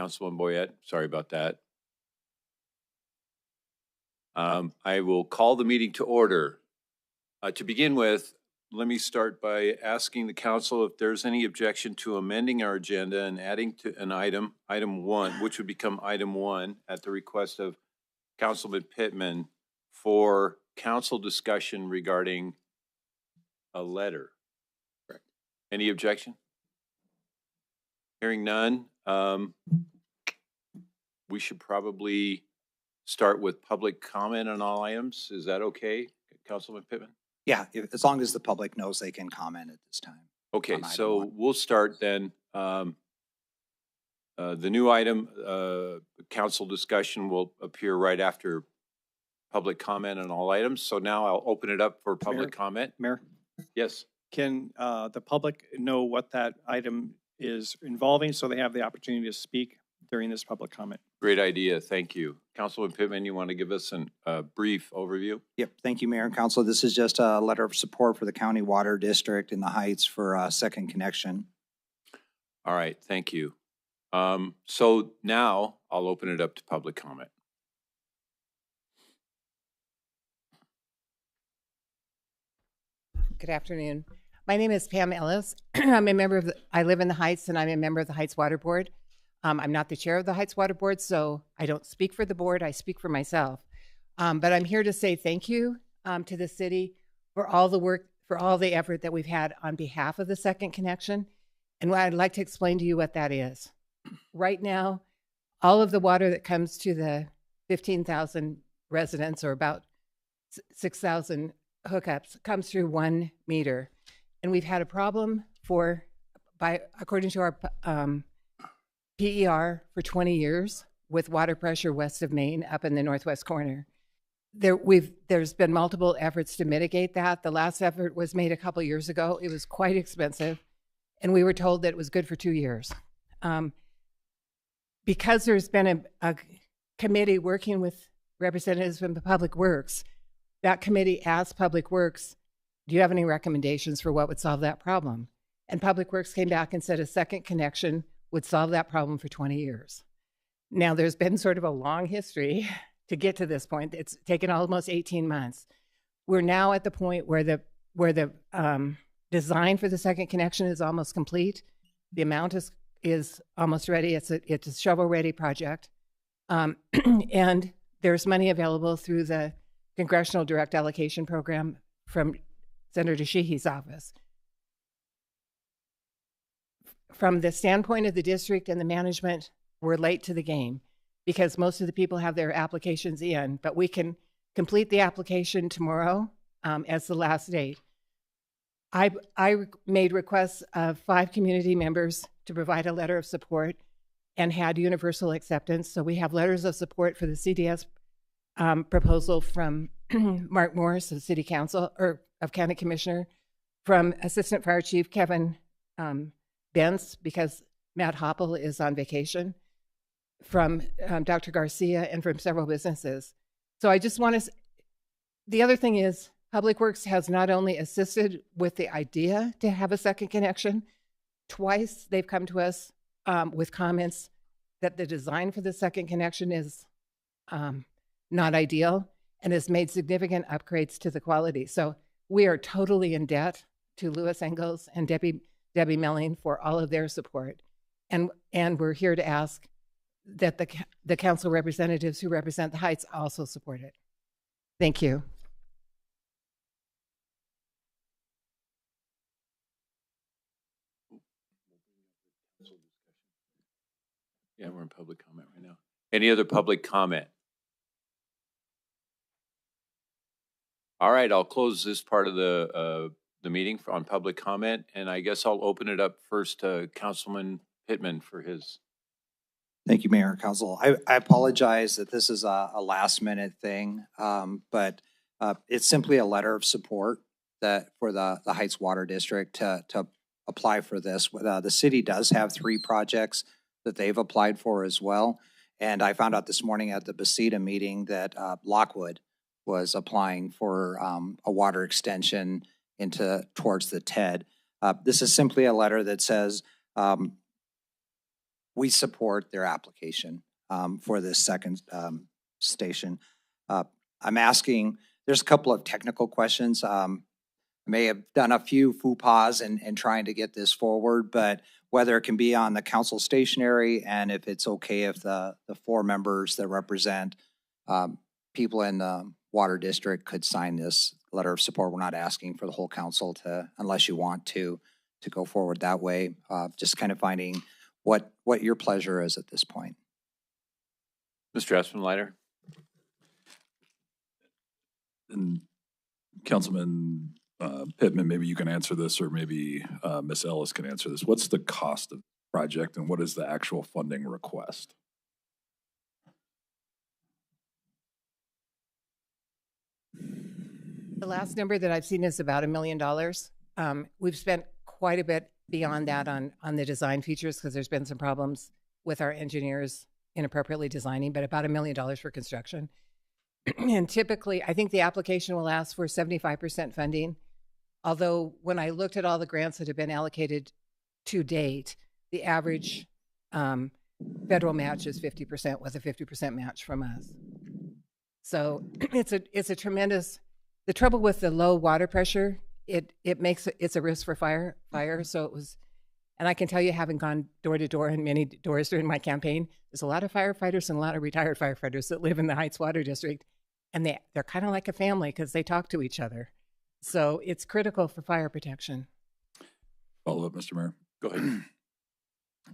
Councilman Boyette. Sorry about that. I will call the meeting to order. To begin with, let me start by asking the council if there's any objection to amending our agenda and adding to an item 1, which would become item 1 at the request of Councilman Pittman for council discussion regarding a letter. Correct. Any objection? Hearing none, we should probably start with public comment on all items. Is that okay, Councilman Pittman? Yeah, as long as the public knows they can comment at this time. Okay, so we'll start then. The new item, council discussion, will appear right after public comment on all items. So now I'll open it up for public comment. Mayor? Yes. Can the public know what that item is involving so they have the opportunity to speak during this public comment? Great idea. Thank you. Councilman Pittman, you want to give us a brief overview? Yep. Thank you, Mayor and Council. This is just a letter of support for the County Water District in the Heights for a second connection. All right. Thank you. So now I'll open it up to public comment. Good afternoon. My name is Pam Ellis. I live in the Heights and I'm a member of the Heights Water Board. I'm not the chair of the Heights Water Board, so I don't speak for the board, I speak for myself. But I'm here to say thank you to the city for all the work, for all the effort that we've had on behalf of the second connection. And I'd like to explain to you what that is. Right now, all of the water that comes to the 15,000 residents, or about 6,000 hookups, comes through 1 meter. And we've had a problem according to our PER, for 20 years with water pressure west of Maine up in the northwest corner. There's been multiple efforts to mitigate that. The last effort was made a couple years ago. It was quite expensive, and we were told that it was good for 2 years. Because there's been a committee working with representatives from the Public Works, that committee asked Public Works, do you have any recommendations for what would solve that problem? And Public Works came back and said a second connection would solve that problem for 20 years. Now, there's been sort of a long history to get to this point. It's taken almost 18 months. We're now at the point where the design for the second connection is almost complete. The amount is almost ready. It's a shovel-ready project. And there's money available through the Congressional Direct Allocation Program from Senator Sheehy's office. From the standpoint of the district and the management, we're late to the game because most of the people have their applications in, but we can complete the application tomorrow as the last date. I made requests of 5 community members to provide a letter of support and had universal acceptance. So we have letters of support for the CDS proposal from Mark Morris of City Council, or of County Commissioner, from Assistant Fire Chief Kevin Bentz, because Matt Hoppel is on vacation, from Dr. Garcia, and from several businesses. So I just want to, the other thing is, Public Works has not only assisted with the idea to have a second connection, twice they've come to us with comments that the design for the second connection is not ideal and has made significant upgrades to the quality. So we are totally in debt to Louis Engels and Debbie Melling for all of their support. And we're here to ask that the council representatives who represent the Heights also support it. Thank you. Yeah, we're in public comment right now. Any other public comment? All right, I'll close this part of the meeting on public comment, and I guess I'll open it up first to Councilman Pittman for his. Thank you, Mayor and Council. I apologize that this is a last minute thing, but it's simply a letter of support that for the Heights Water District to apply for this. The city does have 3 projects that they've applied for as well. And I found out this morning at the BACETA meeting that Lockwood was applying for a water extension towards the TED. This is simply a letter that says we support their application for this second station. I'm asking, there's a couple of technical questions. I may have done a few faux pas in trying to get this forward, but whether it can be on the council stationery and if it's okay if the 4 members that represent people in the water district could sign this letter of support. We're not asking for the whole council to, unless you want to go forward that way. Just kind of finding what your pleasure is at this point. Mr. Espenleiter? And Councilman Pittman, maybe you can answer this, or maybe Ms. Ellis can answer this. What's the cost of the project and what is the actual funding request? The last number that I've seen is about $1 million. We've spent quite a bit beyond that on the design features because there's been some problems with our engineers inappropriately designing, but about $1 million for construction. And typically, I think the application will ask for 75% funding. Although when I looked at all the grants that have been allocated to date, the average federal match is 50% with a 50% match from us. So it's a tremendous. The trouble with the low water pressure, it makes it's a risk for fire. So it was, and I can tell you, having gone door to door in many doors during my campaign, there's a lot of firefighters and a lot of retired firefighters that live in the Heights Water District, and they're kind of like a family because they talk to each other. So it's critical for fire protection. Follow up, Mr. Mayor. Go ahead.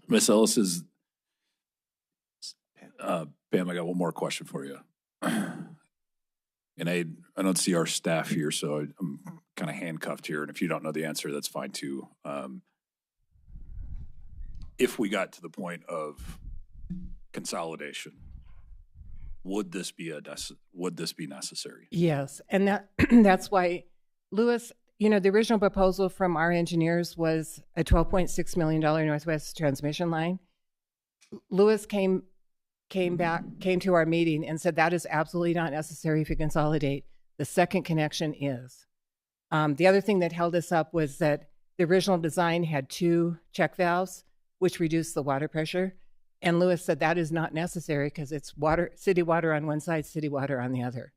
Ms. Ellis is, Pam, I got one more question for you. And I don't see our staff here, so I'm kind of handcuffed here. And if you don't know the answer, that's fine too. If we got to the point of consolidation, would this be necessary? Yes, and that's why, Lewis, the original proposal from our engineers was a $12.6 million Northwest transmission line. Lewis came to our meeting and said that is absolutely not necessary if you consolidate. The second connection is. The other thing that held us up was that the original design had 2 check valves, which reduced the water pressure. And Lewis said that is not necessary because it's city water on one side, city water on the other.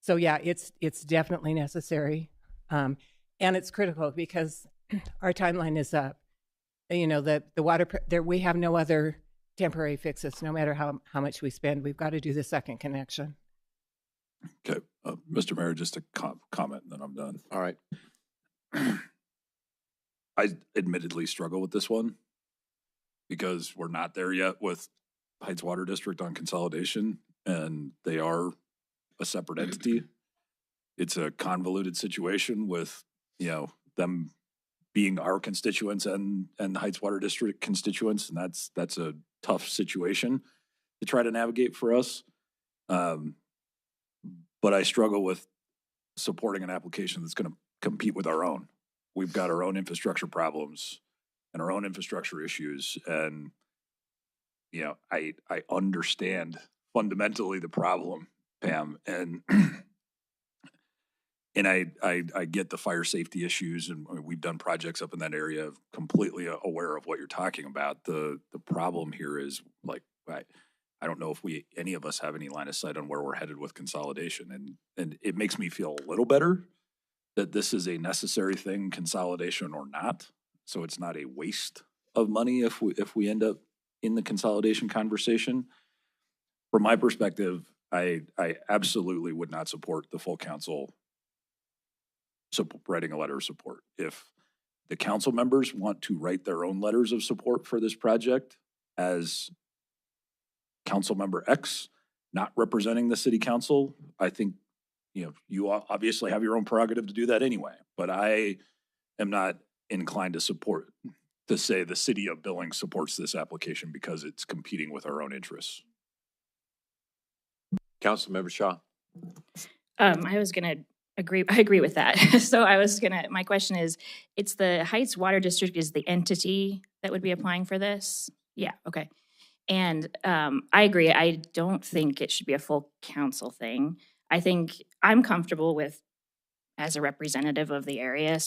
So yeah, it's definitely necessary. And it's critical because our timeline is up. The water, we have no other temporary fixes. No matter how much we spend, we've got to do the second connection. Okay, Mr. Mayor, just a comment, and then I'm done. All right. I admittedly struggle with this one because we're not there yet with Heights Water District on consolidation, and they are a separate entity. It's a convoluted situation with, them being our constituents and the Heights Water District constituents, and that's a tough situation to try to navigate for us. But I struggle with supporting an application that's going to compete with our own. We've got our own infrastructure problems and our own infrastructure issues. And, I understand fundamentally the problem, Pam, and and I get the fire safety issues, and we've done projects up in that area, completely aware of what you're talking about. The problem here is, like, I don't know if any of us have any line of sight on where we're headed with consolidation. And it makes me feel a little better that this is a necessary thing, consolidation or not. So it's not a waste of money if we end up in the consolidation conversation. From my perspective, I absolutely would not support the full council writing a letter of support. If the council members want to write their own letters of support for this project as council member X, not representing the city council, I think, you obviously have your own prerogative to do that anyway, but I am not inclined to say the city of Billings supports this application because it's competing with our own interests. Councilmember Shaw. I was going to agree. I agree with that. So my question is, it's the Heights Water District is the entity that would be applying for this? Yeah, okay. And I agree. I don't think it should be a full council thing. I think I'm comfortable with, as a representative of the area,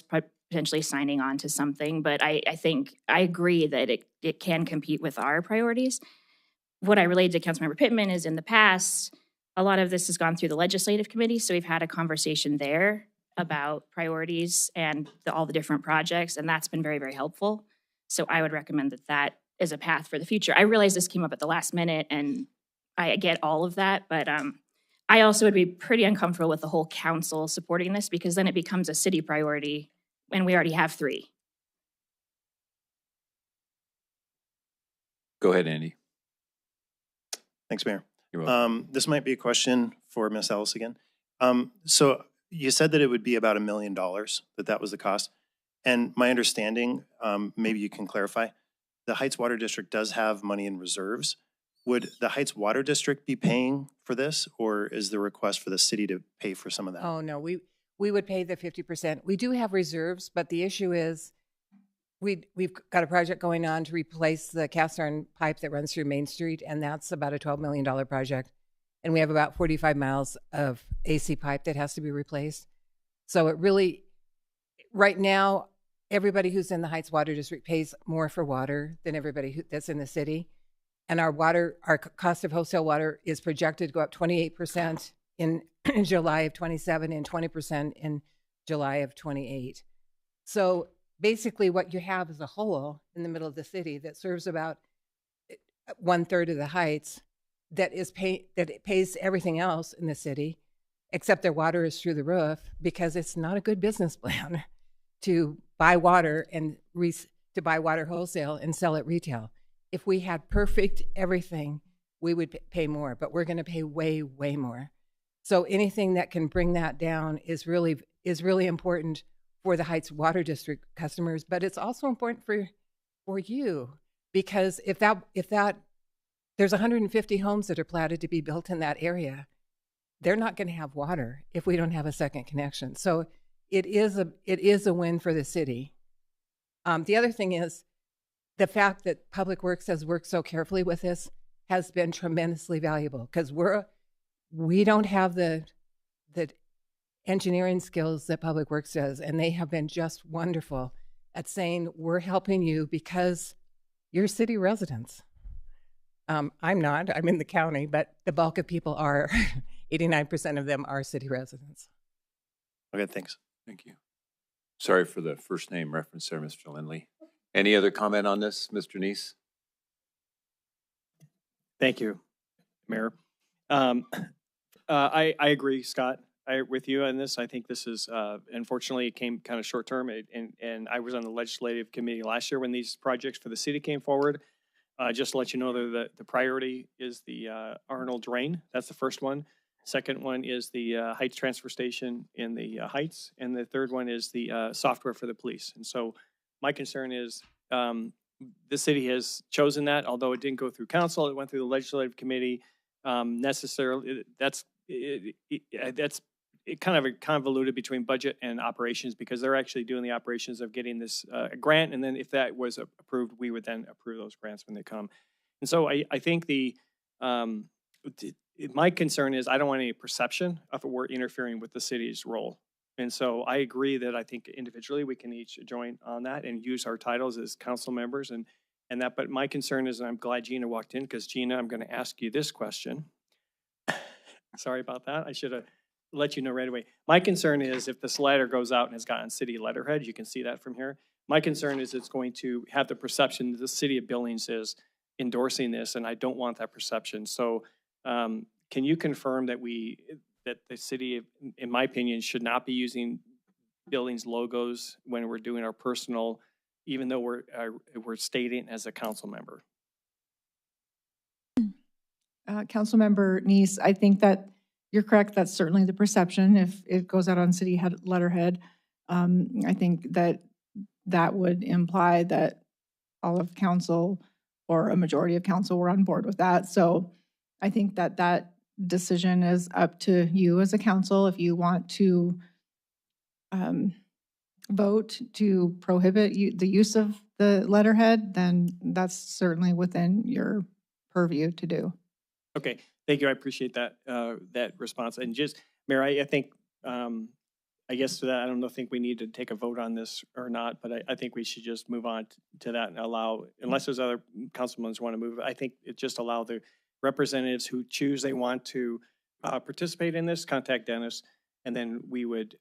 potentially signing on to something. But I think I agree that it can compete with our priorities. What I relayed to Councilmember Pittman is in the past, a lot of this has gone through the legislative committee. So we've had a conversation there about priorities and all the different projects. And that's been very, very helpful. So I would recommend that is a path for the future. I realize this came up at the last minute and I get all of that, but I also would be pretty uncomfortable with the whole council supporting this because then it becomes a city priority and we already have 3. Go ahead, Andy. Thanks, Mayor. You're welcome. This might be a question for Ms. Ellis again. So you said that it would be about $1 million, that was the cost. And my understanding, maybe you can clarify, the Heights Water District does have money in reserves. Would the Heights Water District be paying for this, or is the request for the city to pay for some of that? Oh, no, we would pay the 50%. We do have reserves, but the issue is we've got a project going on to replace the cast iron pipe that runs through Main Street, and that's about a $12 million project. And we have about 45 miles of AC pipe that has to be replaced. So it really, right now, everybody who's in the Heights Water District pays more for water than everybody that's in the city. And our cost of wholesale water is projected to go up 28% in July of 27 and 20% in July of 28. So basically what you have is a hole in the middle of the city that serves about 1/3 of the Heights that it pays everything else in the city, except their water is through the roof because it's not a good business plan to buy water and to buy water wholesale and sell it retail. If we had perfect everything, we would pay more, but we're going to pay way, way more. So anything that can bring that down is really important for the Heights Water District customers, but it's also important for you because if there's 150 homes that are platted to be built in that area, they're not going to have water if we don't have a second connection. So it is a win for the city. The other thing is the fact that Public Works has worked so carefully with this has been tremendously valuable because we don't have the engineering skills that Public Works does, and they have been just wonderful at saying, we're helping you because you're city residents. I'm not, I'm in the county, but the bulk of people are, 89% of them are city residents. Okay, thanks. Thank you. Sorry for the first name reference there, Mr. Lindley. Any other comment on this, Mr. Neese? Thank you, Mayor. I agree, Scott, with you on this. I think this is, unfortunately, it came kind of short term. And I was on the legislative committee last year when these projects for the city came forward. Just to let you know, the priority is the Arnold Drain. That's the first one. Second one is the Heights Transfer Station in the Heights. And the third one is the software for the police. And so my concern is the city has chosen that, although it didn't go through council, it went through the legislative committee. Necessarily, that's kind of convoluted between budget and operations because they're actually doing the operations of getting this grant. And then if that was approved, we would then approve those grants when they come. And so I think my concern is I don't want any perception of we're interfering with the city's role. And so I agree that I think individually we can each join on that and use our titles as council members and that. But my concern is, and I'm glad Gina walked in because Gina, I'm going to ask you this question. Sorry about that. I should have let you know right away. My concern is if this letter goes out and has gotten city letterhead, you can see that from here. My concern is it's going to have the perception that the city of Billings is endorsing this, and I don't want that perception. So can you confirm that that the city, in my opinion, should not be using Billings logos when we're doing our personal, even though we're stating as a council member? Councilmember Neese, I think that you're correct. That's certainly the perception if it goes out on city letterhead. I think that would imply that all of council or a majority of council were on board with that. So I think that decision is up to you as a council. If you want to vote to prohibit the use of the letterhead, then that's certainly within your purview to do. Okay, thank you. I appreciate that that response. And just, Mayor, I think I guess to that, I don't think we need to take a vote on this or not, but I think we should just move on to that and allow, unless there's other councilmen who want to move, I think it just allow the representatives who choose they want to participate in this, contact Dennis, and then we would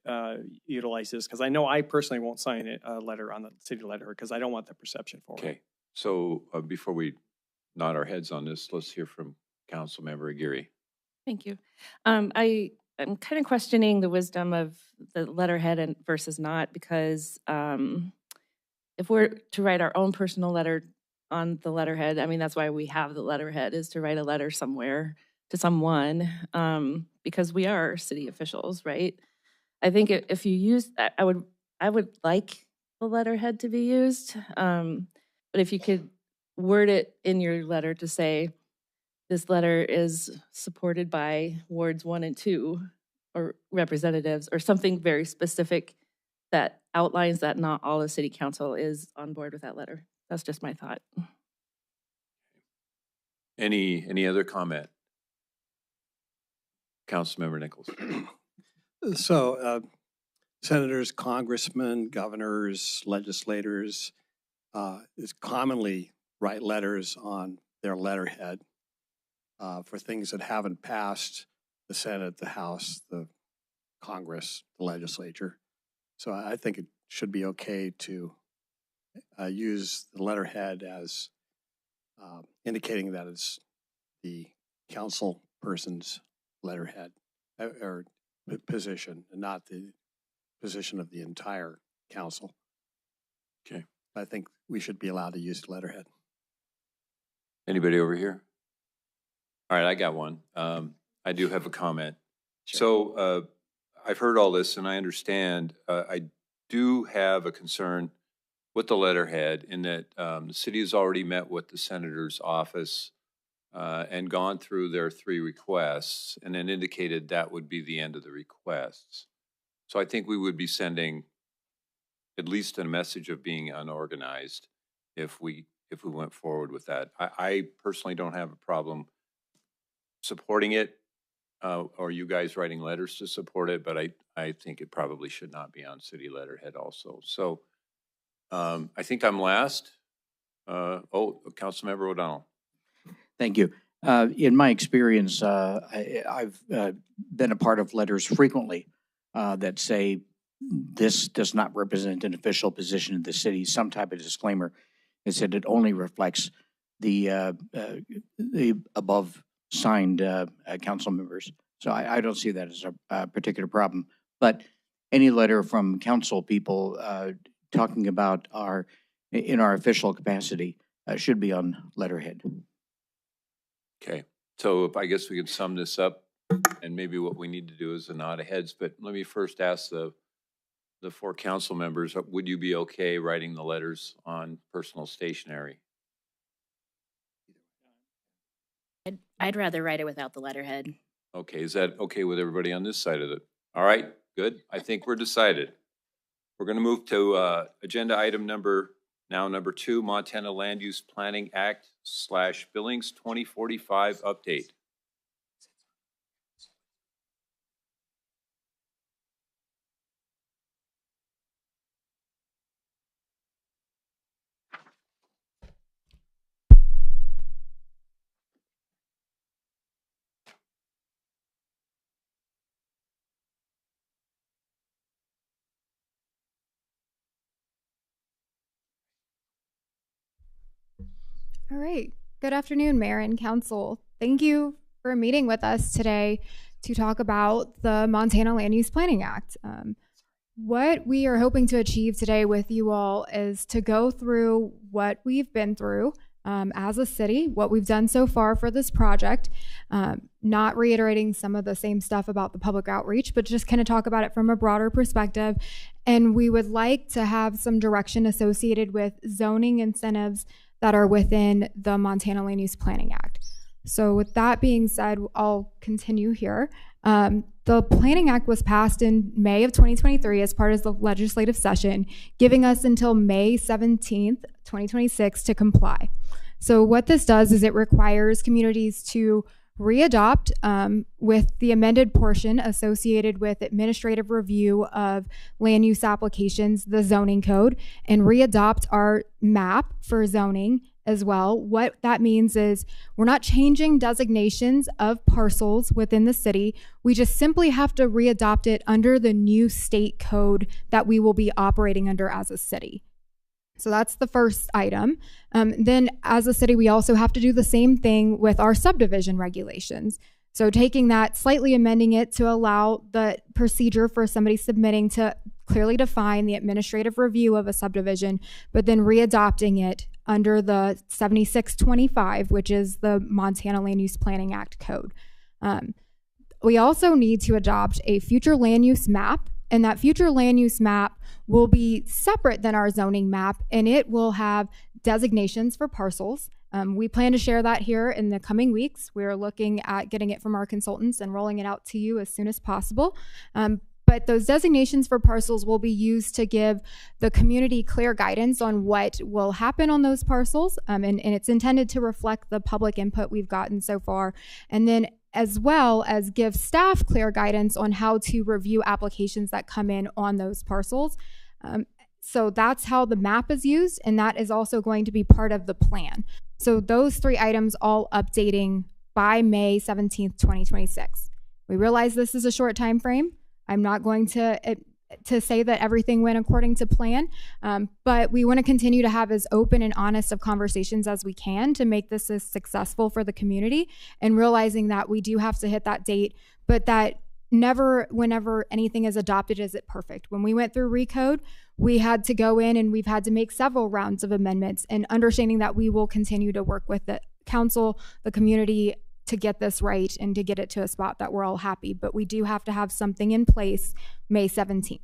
utilize this, because I know I personally won't sign a letter on the city letter, because I don't want the perception for it. Okay, so before we nod our heads on this, let's hear from Councilmember Aguirre. Thank you. I'm kind of questioning the wisdom of the letterhead and versus not, because if we're to write our own personal letter on the letterhead, I mean, that's why we have the letterhead, is to write a letter somewhere to someone, because we are city officials, right? I think if you use, I would like the letterhead to be used, but if you could word it in your letter to say, this letter is supported by wards 1 and 2 or representatives, or something very specific that outlines that not all of city council is on board with that letter. That's just my thought. Any other comment? Councilmember Nichols. So senators, congressmen, governors, legislators is commonly write letters on their letterhead for things that haven't passed the Senate, the House, the Congress, the legislature. So I think it should be okay to use the letterhead as indicating that it's the council person's letterhead or position, and not the position of the entire council. Okay. I think we should be allowed to use the letterhead. Anybody over here? All right, I got one. I do have a comment. Sure. So I've heard all this and I understand. I do have a concern with the letterhead in that the city has already met with the senator's office and gone through their 3 requests and then indicated that would be the end of the requests. So I think we would be sending at least a message of being unorganized if we went forward with that. I personally don't have a problem supporting it or you guys writing letters to support it, but I think it probably should not be on city letterhead also. So I think I'm last. Councilmember O'Donnell. Thank you. In my experience, I've been a part of letters frequently that say this does not represent an official position of the city, some type of disclaimer. It said it only reflects the above signed council members. So I don't see that as a particular problem. But any letter from council people talking about in our official capacity should be on letterhead. Okay, so if I guess we could sum this up, and maybe what we need to do is a nod of heads, but let me first ask the 4 council members, would you be okay writing the letters on personal stationery? I'd rather write it without the letterhead. Okay, is that okay with everybody on this side of it? All right, good. I think we're decided. We're going to move to agenda item number 2, Montana Land Use Planning Act / Billings 2045 update. All right. Good afternoon, Mayor and Council. Thank you for meeting with us today to talk about the Montana Land Use Planning Act. What we are hoping to achieve today with you all is to go through what we've been through as a city, what we've done so far for this project, not reiterating some of the same stuff about the public outreach, but just kind of talk about it from a broader perspective. And we would like to have some direction associated with zoning incentives that are within the Montana Land Use Planning Act. So with that being said, I'll continue here. The Planning Act was passed in May of 2023 as part of the legislative session, giving us until May 17th, 2026 to comply. So what this does is it requires communities to readopt with the amended portion associated with administrative review of land use applications, the zoning code, and readopt our map for zoning as well. What that means is we're not changing designations of parcels within the city. We just simply have to readopt it under the new state code that we will be operating under as a city. So that's the first item. Then as a city, we also have to do the same thing with our subdivision regulations. So taking that, slightly amending it to allow the procedure for somebody submitting to clearly define the administrative review of a subdivision, but then readopting it under the 7625, which is the Montana Land Use Planning Act code. We also need to adopt a future land use map, and that future land use map will be separate than our zoning map, and it will have designations for parcels. We plan to share that here in the coming weeks. We're looking at getting it from our consultants and rolling it out to you as soon as possible. But those designations for parcels will be used to give the community clear guidance on what will happen on those parcels. And it's intended to reflect the public input we've gotten so far. And then as well as give staff clear guidance on how to review applications that come in on those parcels. So that's how the map is used, and that is also going to be part of the plan. So those three items all updating by May 17th, 2026. We realize this is a short time frame. I'm not going to say that everything went according to plan, but we want to continue to have as open and honest of conversations as we can to make this as successful for the community, and realizing that we do have to hit that date, but that never, whenever anything is adopted, is it perfect. When we went through Recode, we had to go in and we've had to make several rounds of amendments, and understanding that we will continue to work with the council, the community, to get this right and to get it to a spot that we're all happy. But we do have to have something in place May 17th.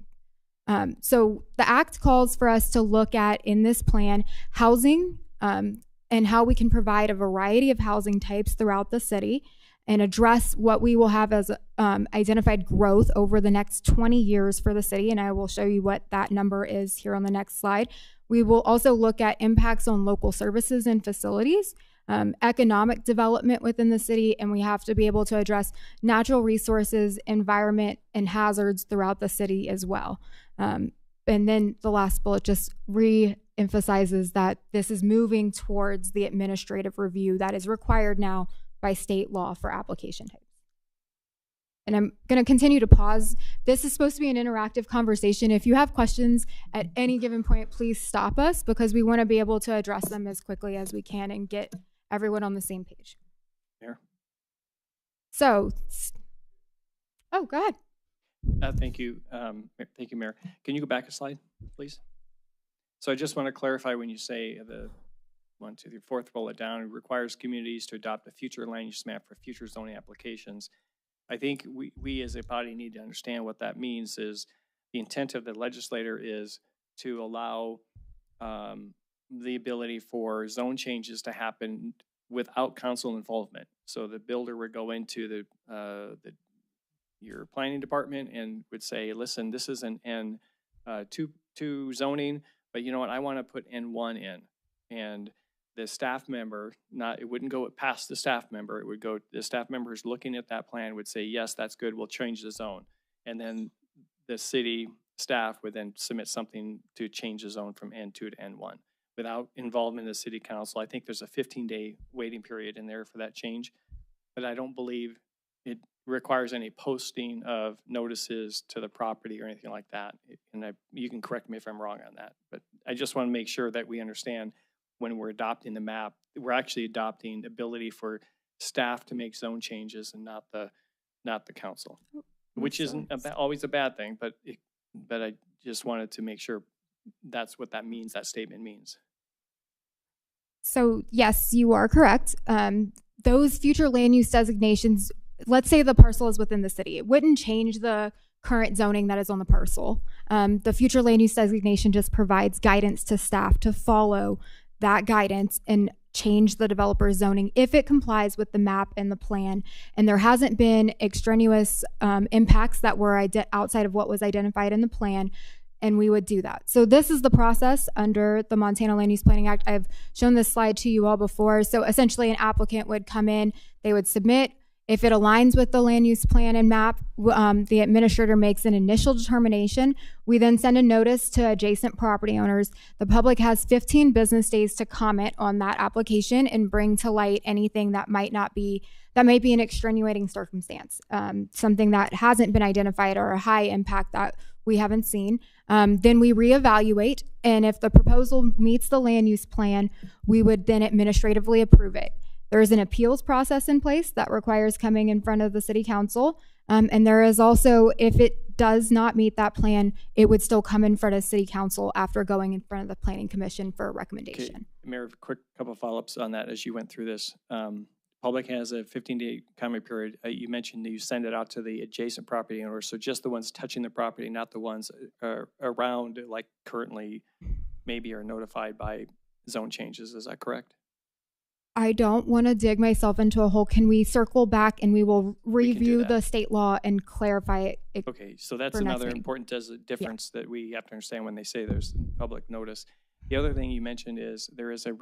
So the act calls for us to look at, in this plan, housing and how we can provide a variety of housing types throughout the city, and address what we will have as identified growth over the next 20 years for the city. And I will show you what that number is here on the next slide. We will also look at impacts on local services and facilities, economic development within the city, and we have to be able to address natural resources, environment, and hazards throughout the city as well. And then the last bullet just re-emphasizes that this is moving towards the administrative review that is required now by state law for application types. And I'm going to continue to pause. This is supposed to be an interactive conversation. If you have questions at any given point, please stop us, because we want to be able to address them as quickly as we can and get everyone on the same page. Mayor? So, oh, go ahead. Thank you. Thank you, Mayor. Can you go back a slide, please? So I just want to clarify, when you say the 1, 2, 3, 4th bullet down, it requires communities to adopt a future land use map for future zoning applications. I think we as a body need to understand what that means. Is the intent of the legislator is to allow the ability for zone changes to happen without council involvement. So the builder would go into your planning department and would say, listen, this is an N2 zoning, but you know what, I want to put N1 in. And the staff member, it wouldn't go past the staff member, it would go, the staff member who's looking at that plan would say, yes, that's good, we'll change the zone. And then the city staff would then submit something to change the zone from N2 to N1 without involvement of the city council. I think there's a 15-day waiting period in there for that change, but I don't believe it requires any posting of notices to the property or anything like that. And you can correct me if I'm wrong on that, but I just want to make sure that we understand when we're adopting the map, we're actually adopting the ability for staff to make zone changes and not the council, which isn't always a bad thing, but I just wanted to make sure that's what that means, that statement means. So yes, you are correct. Those future land use designations, let's say the parcel is within the city, it wouldn't change the current zoning that is on the parcel. The future land use designation just provides guidance to staff to follow that guidance and change the developer's zoning if it complies with the map and the plan, and there hasn't been extraneous impacts that were outside of what was identified in the plan, and we would do that. So this is the process under the Montana Land Use Planning Act. I've shown this slide to you all before. So essentially an applicant would come in, they would submit If it aligns with the land use plan and map, the administrator makes an initial determination. We then send a notice to adjacent property owners. The public has 15 business days to comment on that application and bring to light anything that might be an extenuating circumstance, something that hasn't been identified or a high impact that we haven't seen. Then we reevaluate, and if the proposal meets the land use plan, we would then administratively approve it. There is an appeals process in place that requires coming in front of the city council. And there is also, if it does not meet that plan, it would still come in front of city council after going in front of the planning commission for a recommendation. Okay. Mayor, quick couple follow-ups on that as you went through this. Public has a 15-day comment period. You mentioned that you send it out to the adjacent property owners, so just the ones touching the property, not the ones around, like currently maybe are notified by zone changes. Is that correct? I don't want to dig myself into a hole. Can we circle back and we will review the state law and clarify it? Okay, so that's another important difference that we have to understand when they say there's public notice. The other thing you mentioned is there is a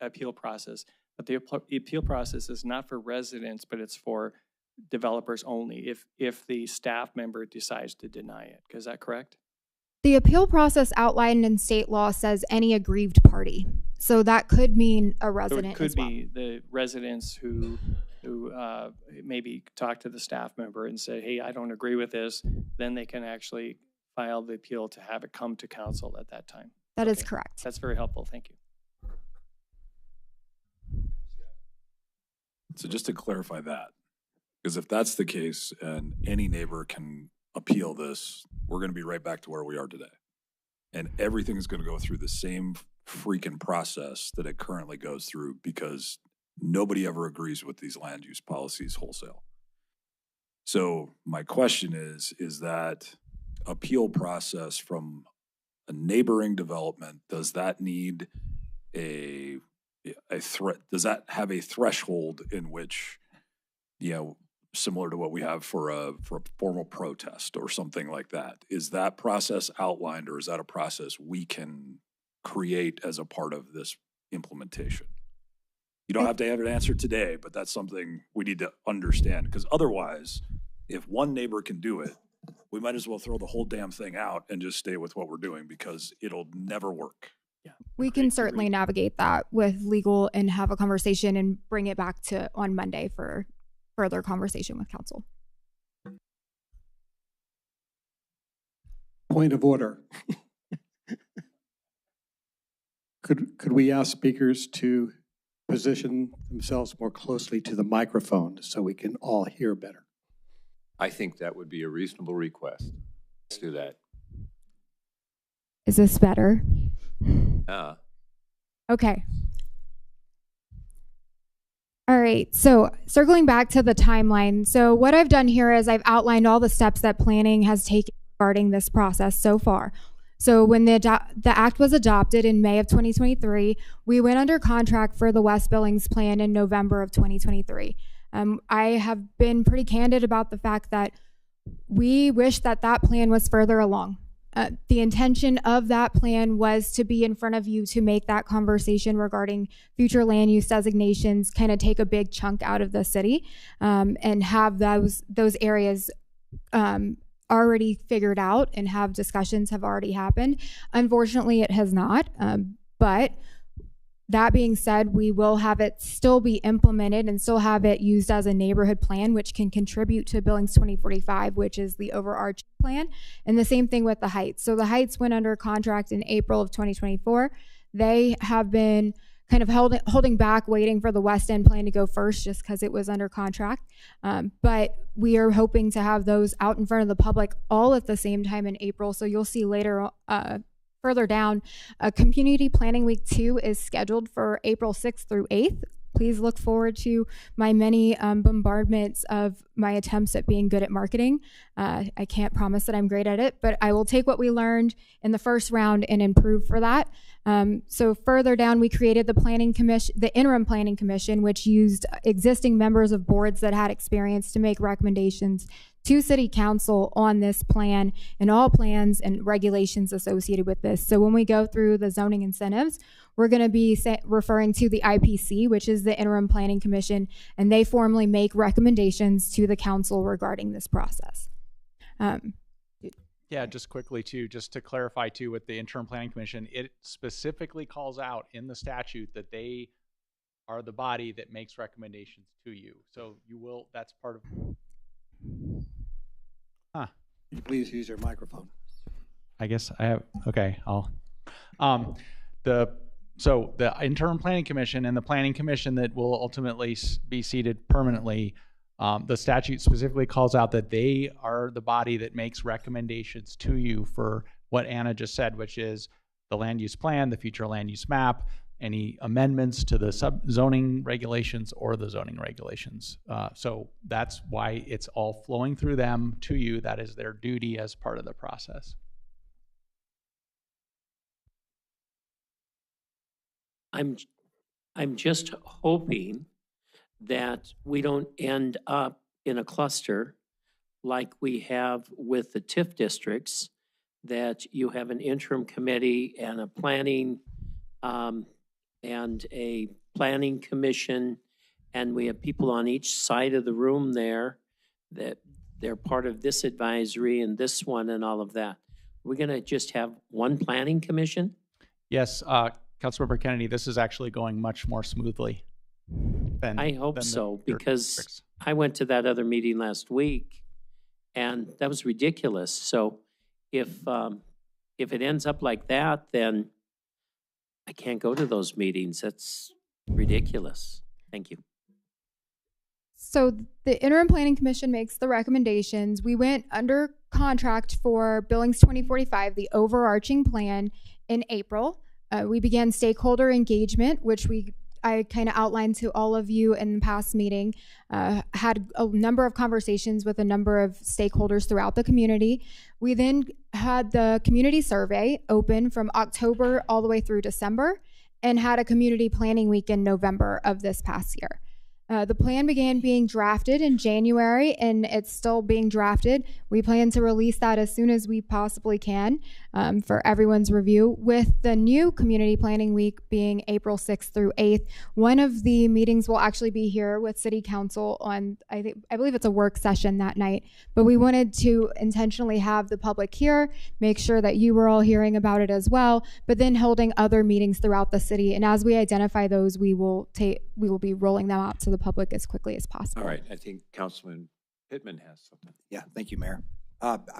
appeal process, but the appeal process is not for residents, but it's for developers only if the staff member decides to deny it. Is that correct? The appeal process outlined in state law says any aggrieved party. So that could mean a resident so it could as well. be the residents who maybe talk to the staff member and say, hey, I don't agree with this. Then they can actually file the appeal to have it come to council at that time. That is correct. That's very helpful. Thank you. So just to clarify that, because if that's the case and any neighbor can appeal this, we're going to be right back to where we are today. And everything is going to go through the same freaking process that it currently goes through because nobody ever agrees with these land use policies wholesale. So my question is that appeal process from a neighboring development, does that need a threat? Does that have a threshold in which, similar to what we have for a formal protest or something like that? Is that process outlined, or is that a process we can create as a part of this implementation? You don't have to have an answer today, but that's something we need to understand, because otherwise, if one neighbor can do it, we might as well throw the whole damn thing out and just stay with what we're doing, because it'll never work. Yeah, we can certainly navigate that with legal and have a conversation and bring it back to on Monday for further conversation with council. Point of order. Could we ask speakers to position themselves more closely to the microphone so we can all hear better? I think that would be a reasonable request. Let's do that. Is this better? Okay. All right, so circling back to the timeline. So what I've done here is I've outlined all the steps that planning has taken regarding this process so far. So when the act was adopted in May of 2023, we went under contract for the West Billings plan in November of 2023. I have been pretty candid about the fact that we wish that plan was further along. The intention of that plan was to be in front of you to make that conversation regarding future land use designations kind of take a big chunk out of the city, and have those areas already figured out and have discussions have already happened. Unfortunately, it has not. But that being said, we will have it still be implemented and still have it used as a neighborhood plan, which can contribute to Billings 2045, which is the overarching plan. And the same thing with the Heights. So the Heights went under contract in April of 2024. They have been kind of holding back, waiting for the West End plan to go first just because it was under contract. But we are hoping to have those out in front of the public all at the same time in April. So you'll see later further down, Community Planning Week 2 is scheduled for April 6th through 8th. Please look forward to my many bombardments of my attempts at being good at marketing. I can't promise that I'm great at it, but I will take what we learned in the first round and improve for that. So further down, we created the interim planning commission, which used existing members of boards that had experience to make recommendations to city council on this plan and all plans and regulations associated with this. So when we go through the zoning incentives, we're going to be referring to the IPC, which is the Interim Planning Commission, and they formally make recommendations to the council regarding this process. Yeah, just quickly too, just to clarify too, with the Interim Planning Commission, it specifically calls out in the statute that they are the body that makes recommendations to you. So you will, that's part of. Huh. Please use your microphone. I guess I have, okay, so the Interim Planning Commission and the Planning Commission that will ultimately be seated permanently, the statute specifically calls out that they are the body that makes recommendations to you for what Anna just said, which is the land use plan, the future land use map, any amendments to the zoning regulations or the zoning regulations. So that's why it's all flowing through them to you. That is their duty as part of the process. I'm just hoping that we don't end up in a cluster like we have with the TIF districts, that you have an interim committee and a planning and a planning commission, and we have people on each side of the room there that they're part of this advisory and this one and all of that. We're gonna just have one planning commission? Yes, Councilmember Kennedy, this is actually going much more smoothly. I hope so, because I went to that other meeting last week and that was ridiculous. So if it ends up like that, then I can't go to those meetings. That's ridiculous. Thank you. So the Interim Planning Commission makes the recommendations. We went under contract for Billings 2045, the overarching plan, in April. We began stakeholder engagement, which I kind of outlined to all of you in the past meeting, had a number of conversations with a number of stakeholders throughout the community. We then had the community survey open from October all the way through December, and had a community planning week in November of this past year. The plan began being drafted in January, and it's still being drafted. We plan to release that as soon as we possibly can for everyone's review, with the new Community Planning Week being April 6th through 8th. One of the meetings will actually be here with City Council on, I believe it's a work session that night, but we wanted to intentionally have the public here, make sure that you were all hearing about it as well, but then holding other meetings throughout the city. And as we identify those, we will be rolling them out to the public as quickly as possible. All right, I think Councilman Pittman has something. Yeah, thank you, Mayor.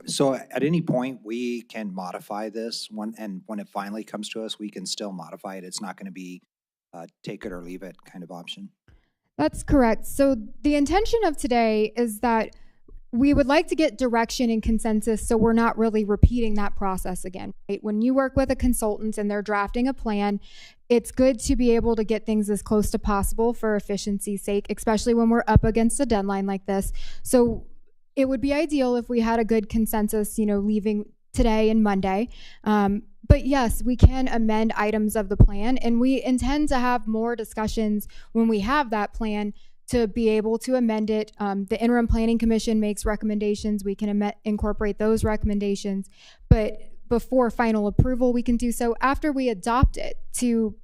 So at any point, we can modify this and when it finally comes to us, we can still modify it. It's not going to be take it or leave it kind of option. That's correct. So the intention of today is that we would like to get direction and consensus, so we're not really repeating that process again, right? When you work with a consultant and they're drafting a plan, it's good to be able to get things as close to possible for efficiency's sake, especially when we're up against a deadline like this. So it would be ideal if we had a good consensus, leaving today and Monday. But yes, we can amend items of the plan, and we intend to have more discussions when we have that plan to be able to amend it. The Interim Planning Commission makes recommendations. We can incorporate those recommendations, but before final approval, we can do so after we adopt it to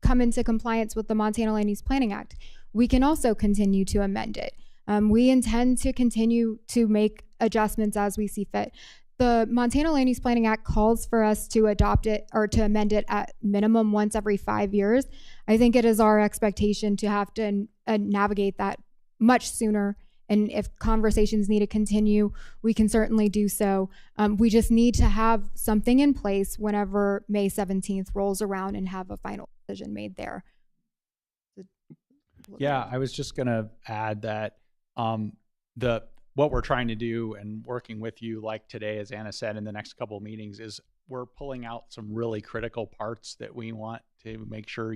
come into compliance with the Montana Land Use Planning Act. We can also continue to amend it. We intend to continue to make adjustments as we see fit. The Montana Land Use Planning Act calls for us to adopt it or to amend it at minimum once every 5 years. I think it is our expectation to have to navigate that much sooner. And if conversations need to continue, we can certainly do so. We just need to have something in place whenever May 17th rolls around and have a final decision made there. Yeah, I was just going to add that what we're trying to do and working with you, like today, as Anna said, in the next couple of meetings, is we're pulling out some really critical parts that we want to make sure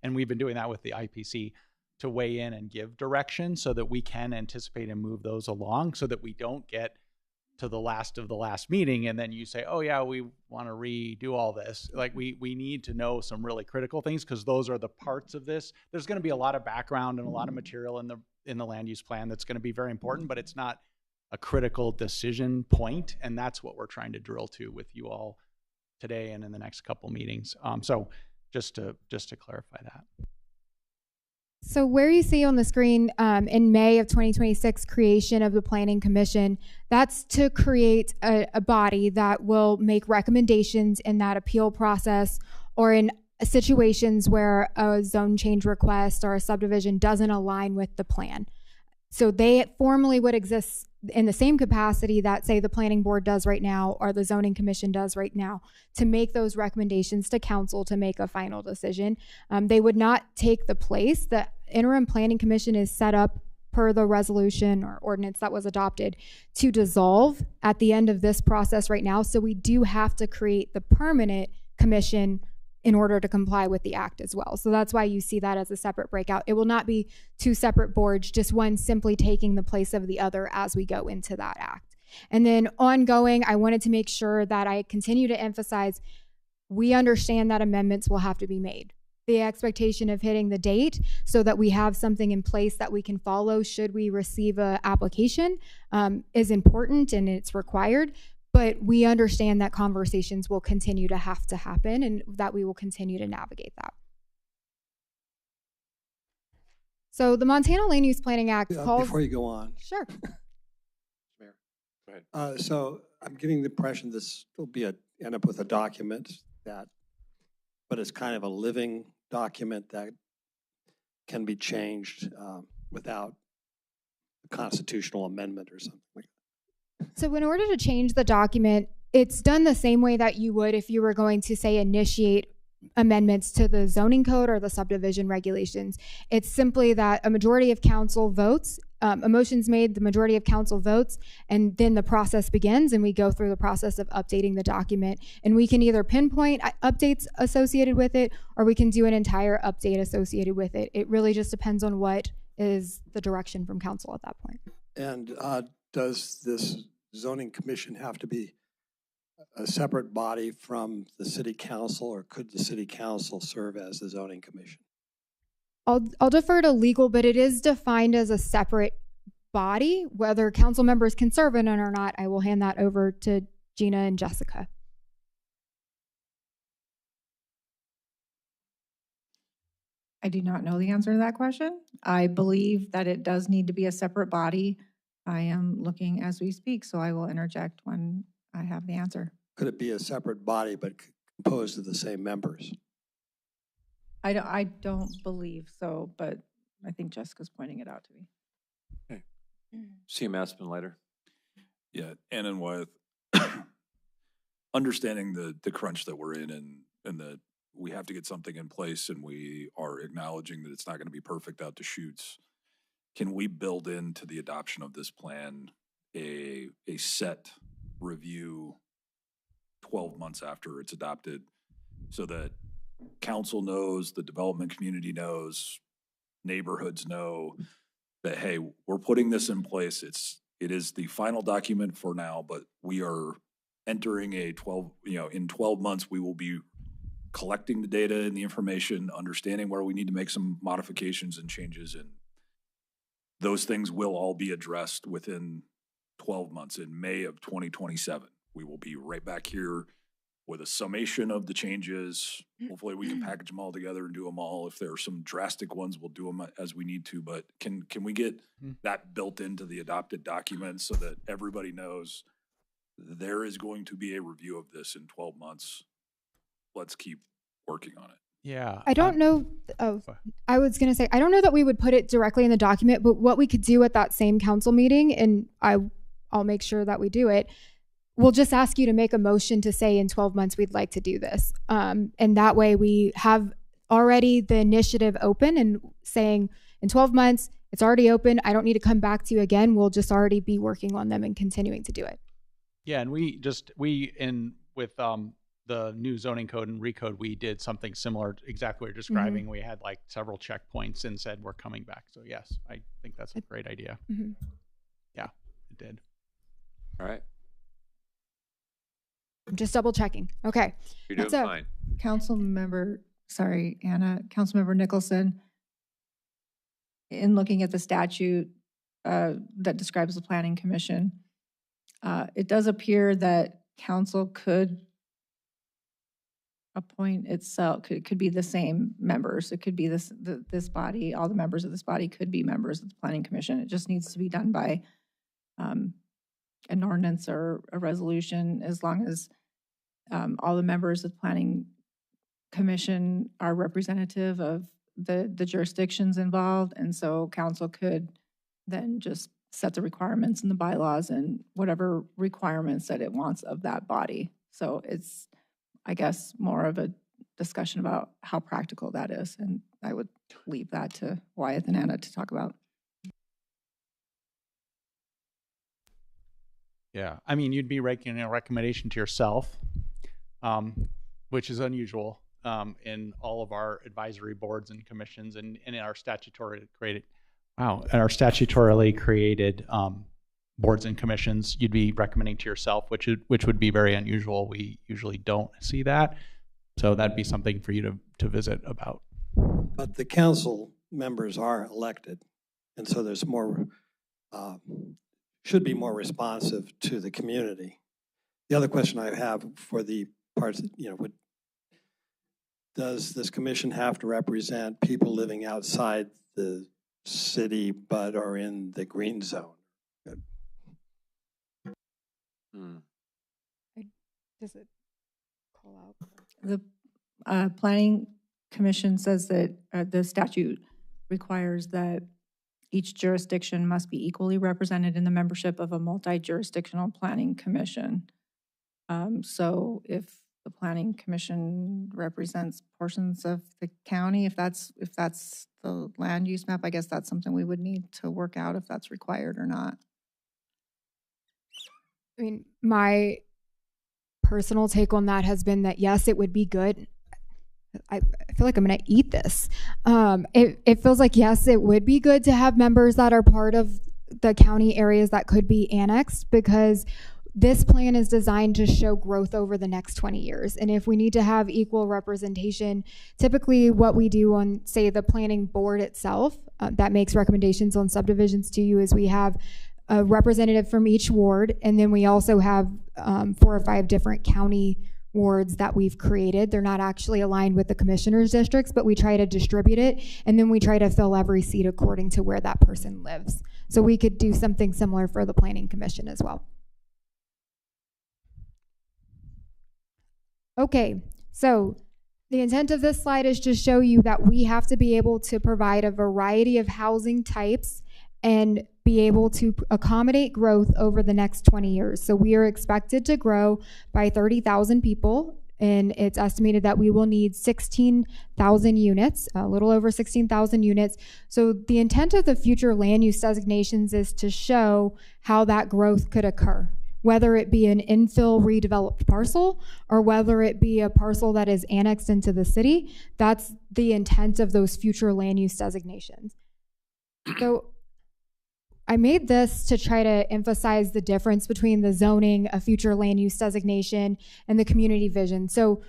and we've been doing that with the IPC, to weigh in and give direction so that we can anticipate and move those along, so that we don't get to the last of the last meeting and then you say, oh yeah, we want to redo all this. Like we need to know some really critical things, because those are the parts of this. There's going to be a lot of background and a lot of material in the land use plan that's going to be very important, but it's not a critical decision point. And that's what we're trying to drill to with you all today and in the next couple meetings. So just to clarify that. So where you see on the screen in May of 2026 creation of the Planning Commission, that's to create a body that will make recommendations in that appeal process or in situations where a zone change request or a subdivision doesn't align with the plan. So they formally would exist in the same capacity that, say, the planning board does right now or the zoning commission does right now to make those recommendations to council to make a final decision. They would not take the place. The interim planning commission is set up per the resolution or ordinance that was adopted to dissolve at the end of this process right now. So we do have to create the permanent commission in order to comply with the act as well. So that's why you see that as a separate breakout. It will not be two separate boards, just one simply taking the place of the other as we go into that act. And then ongoing, I wanted to make sure that I continue to emphasize we understand that amendments will have to be made. The expectation of hitting the date so that we have something in place that we can follow should we receive an application is important and it's required. But we understand that conversations will continue to have to happen and that we will continue to navigate that. So the Montana Land Use Planning Act calls... Before you go on. Sure. Mayor, go ahead. So I'm getting the impression this will end up with a document but it's kind of a living document that can be changed without a constitutional amendment or something like that. So in order to change the document, it's done the same way that you would if you were going to, say, initiate amendments to the zoning code or the subdivision regulations. It's simply that a majority of council votes, a motion's made, the majority of council votes, and then the process begins and we go through the process of updating the document. And we can either pinpoint updates associated with it or we can do an entire update associated with it. It really just depends on what is the direction from council at that point. And does this zoning commission have to be a separate body from the city council, or could the city council serve as the zoning commission? I'll defer to legal, but it is defined as a separate body. Whether council members can serve in it or not, I will hand that over to Gina and Jessica. I do not know the answer to that question. I believe that it does need to be a separate body. I am looking as we speak, so I will interject when I have the answer. Could it be a separate body but composed of the same members? I don't believe so, but I think Jessica's pointing it out to me. Okay. CMS Later. Yeah, and with understanding the crunch that we're in and that we have to get something in place and we are acknowledging that it's not going to be perfect out to shoots. Can we build into the adoption of this plan a set review 12 months after it's adopted so that council knows, the development community knows, neighborhoods know that, hey, we're putting this in place. It is the final document for now, but we are entering in 12 months, we will be collecting the data and the information, understanding where we need to make some modifications and changes, and those things will all be addressed within 12 months. In May of 2027, we will be right back here with a summation of the changes. Hopefully we can package them all together and do them all. If there are some drastic ones, we'll do them as we need to, but can we get that built into the adopted document so that everybody knows there is going to be a review of this in 12 months? Let's keep working on it. Yeah. I don't know. I was going to say, I don't know that we would put it directly in the document, but what we could do at that same council meeting, and I'll make sure that we do it, we'll just ask you to make a motion to say in 12 months we'd like to do this. And that way we have already the initiative open and saying in 12 months, it's already open. I don't need to come back to you again. We'll just already be working on them and continuing to do it. Yeah, and with the new zoning code and recode, we did something similar to exactly what you're describing. We had like several checkpoints and said we're coming back. So yes, I think that's a great idea. Yeah, it did. All right. I'm just double checking. Okay. You're doing fine. Councilmember Nicholson, in looking at the statute that describes the Planning Commission, it does appear that council could appoint itself, could be the same members. It could be this body, all the members of this body could be members of the Planning Commission. It just needs to be done by an ordinance or a resolution, as long as all the members of the Planning Commission are representative of the jurisdictions involved. And so council could then just set the requirements in the bylaws and whatever requirements that it wants of that body. So it's, I guess, more of a discussion about how practical that is. And I would leave that to Wyatt and Anna to talk about. Yeah, I mean, you'd be making a recommendation to yourself, which is unusual in all of our advisory boards and commissions and in our statutorily created boards and commissions. You'd be recommending to yourself, which would be very unusual. We usually don't see that, so that'd be something for you to visit about. But the council members are elected, and so there's more. Should be more responsive to the community. The other question I have for the parts, does this commission have to represent people living outside the city but are in the green zone? Does it call out? The Planning Commission says that the statute requires that each jurisdiction must be equally represented in the membership of a multi-jurisdictional planning commission. So if the Planning Commission represents portions of the county, if that's the land use map, I guess that's something we would need to work out if that's required or not. I mean, my personal take on that has been that yes, it would be good. I feel like I'm going to eat this. It feels like, yes, it would be good to have members that are part of the county areas that could be annexed, because this plan is designed to show growth over the next 20 years. And if we need to have equal representation, typically what we do on, say, the planning board itself that makes recommendations on subdivisions to you is we have a representative from each ward, and then we also have 4 or 5 different county wards that we've created. They're not actually aligned with the commissioners' districts, but we try to distribute it, and then we try to fill every seat according to where that person lives. So we could do something similar for the Planning Commission as well. Okay, so the intent of this slide is to show you that we have to be able to provide a variety of housing types and be able to accommodate growth over the next 20 years. So we are expected to grow by 30,000 people, and it's estimated that we will need 16,000 units, a little over 16,000 units. So the intent of the future land use designations is to show how that growth could occur, whether it be an infill redeveloped parcel or whether it be a parcel that is annexed into the city. That's the intent of those future land use designations. So I made this to try to emphasize the difference between the zoning, a future land use designation, and the community vision. So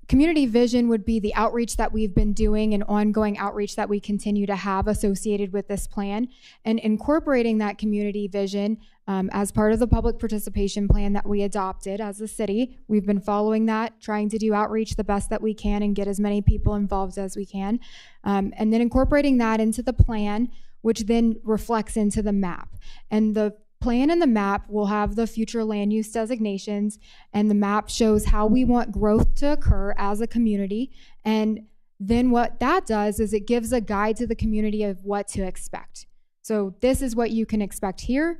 community vision would be the outreach that we've been doing and ongoing outreach that we continue to have associated with this plan, and incorporating that community vision as part of the public participation plan that we adopted as a city. We've been following that, trying to do outreach the best that we can and get as many people involved as we can. And then incorporating that into the plan, which then reflects into the map. And the plan and the map will have the future land use designations, and the map shows how we want growth to occur as a community. And then what that does is it gives a guide to the community of what to expect. So this is what you can expect here.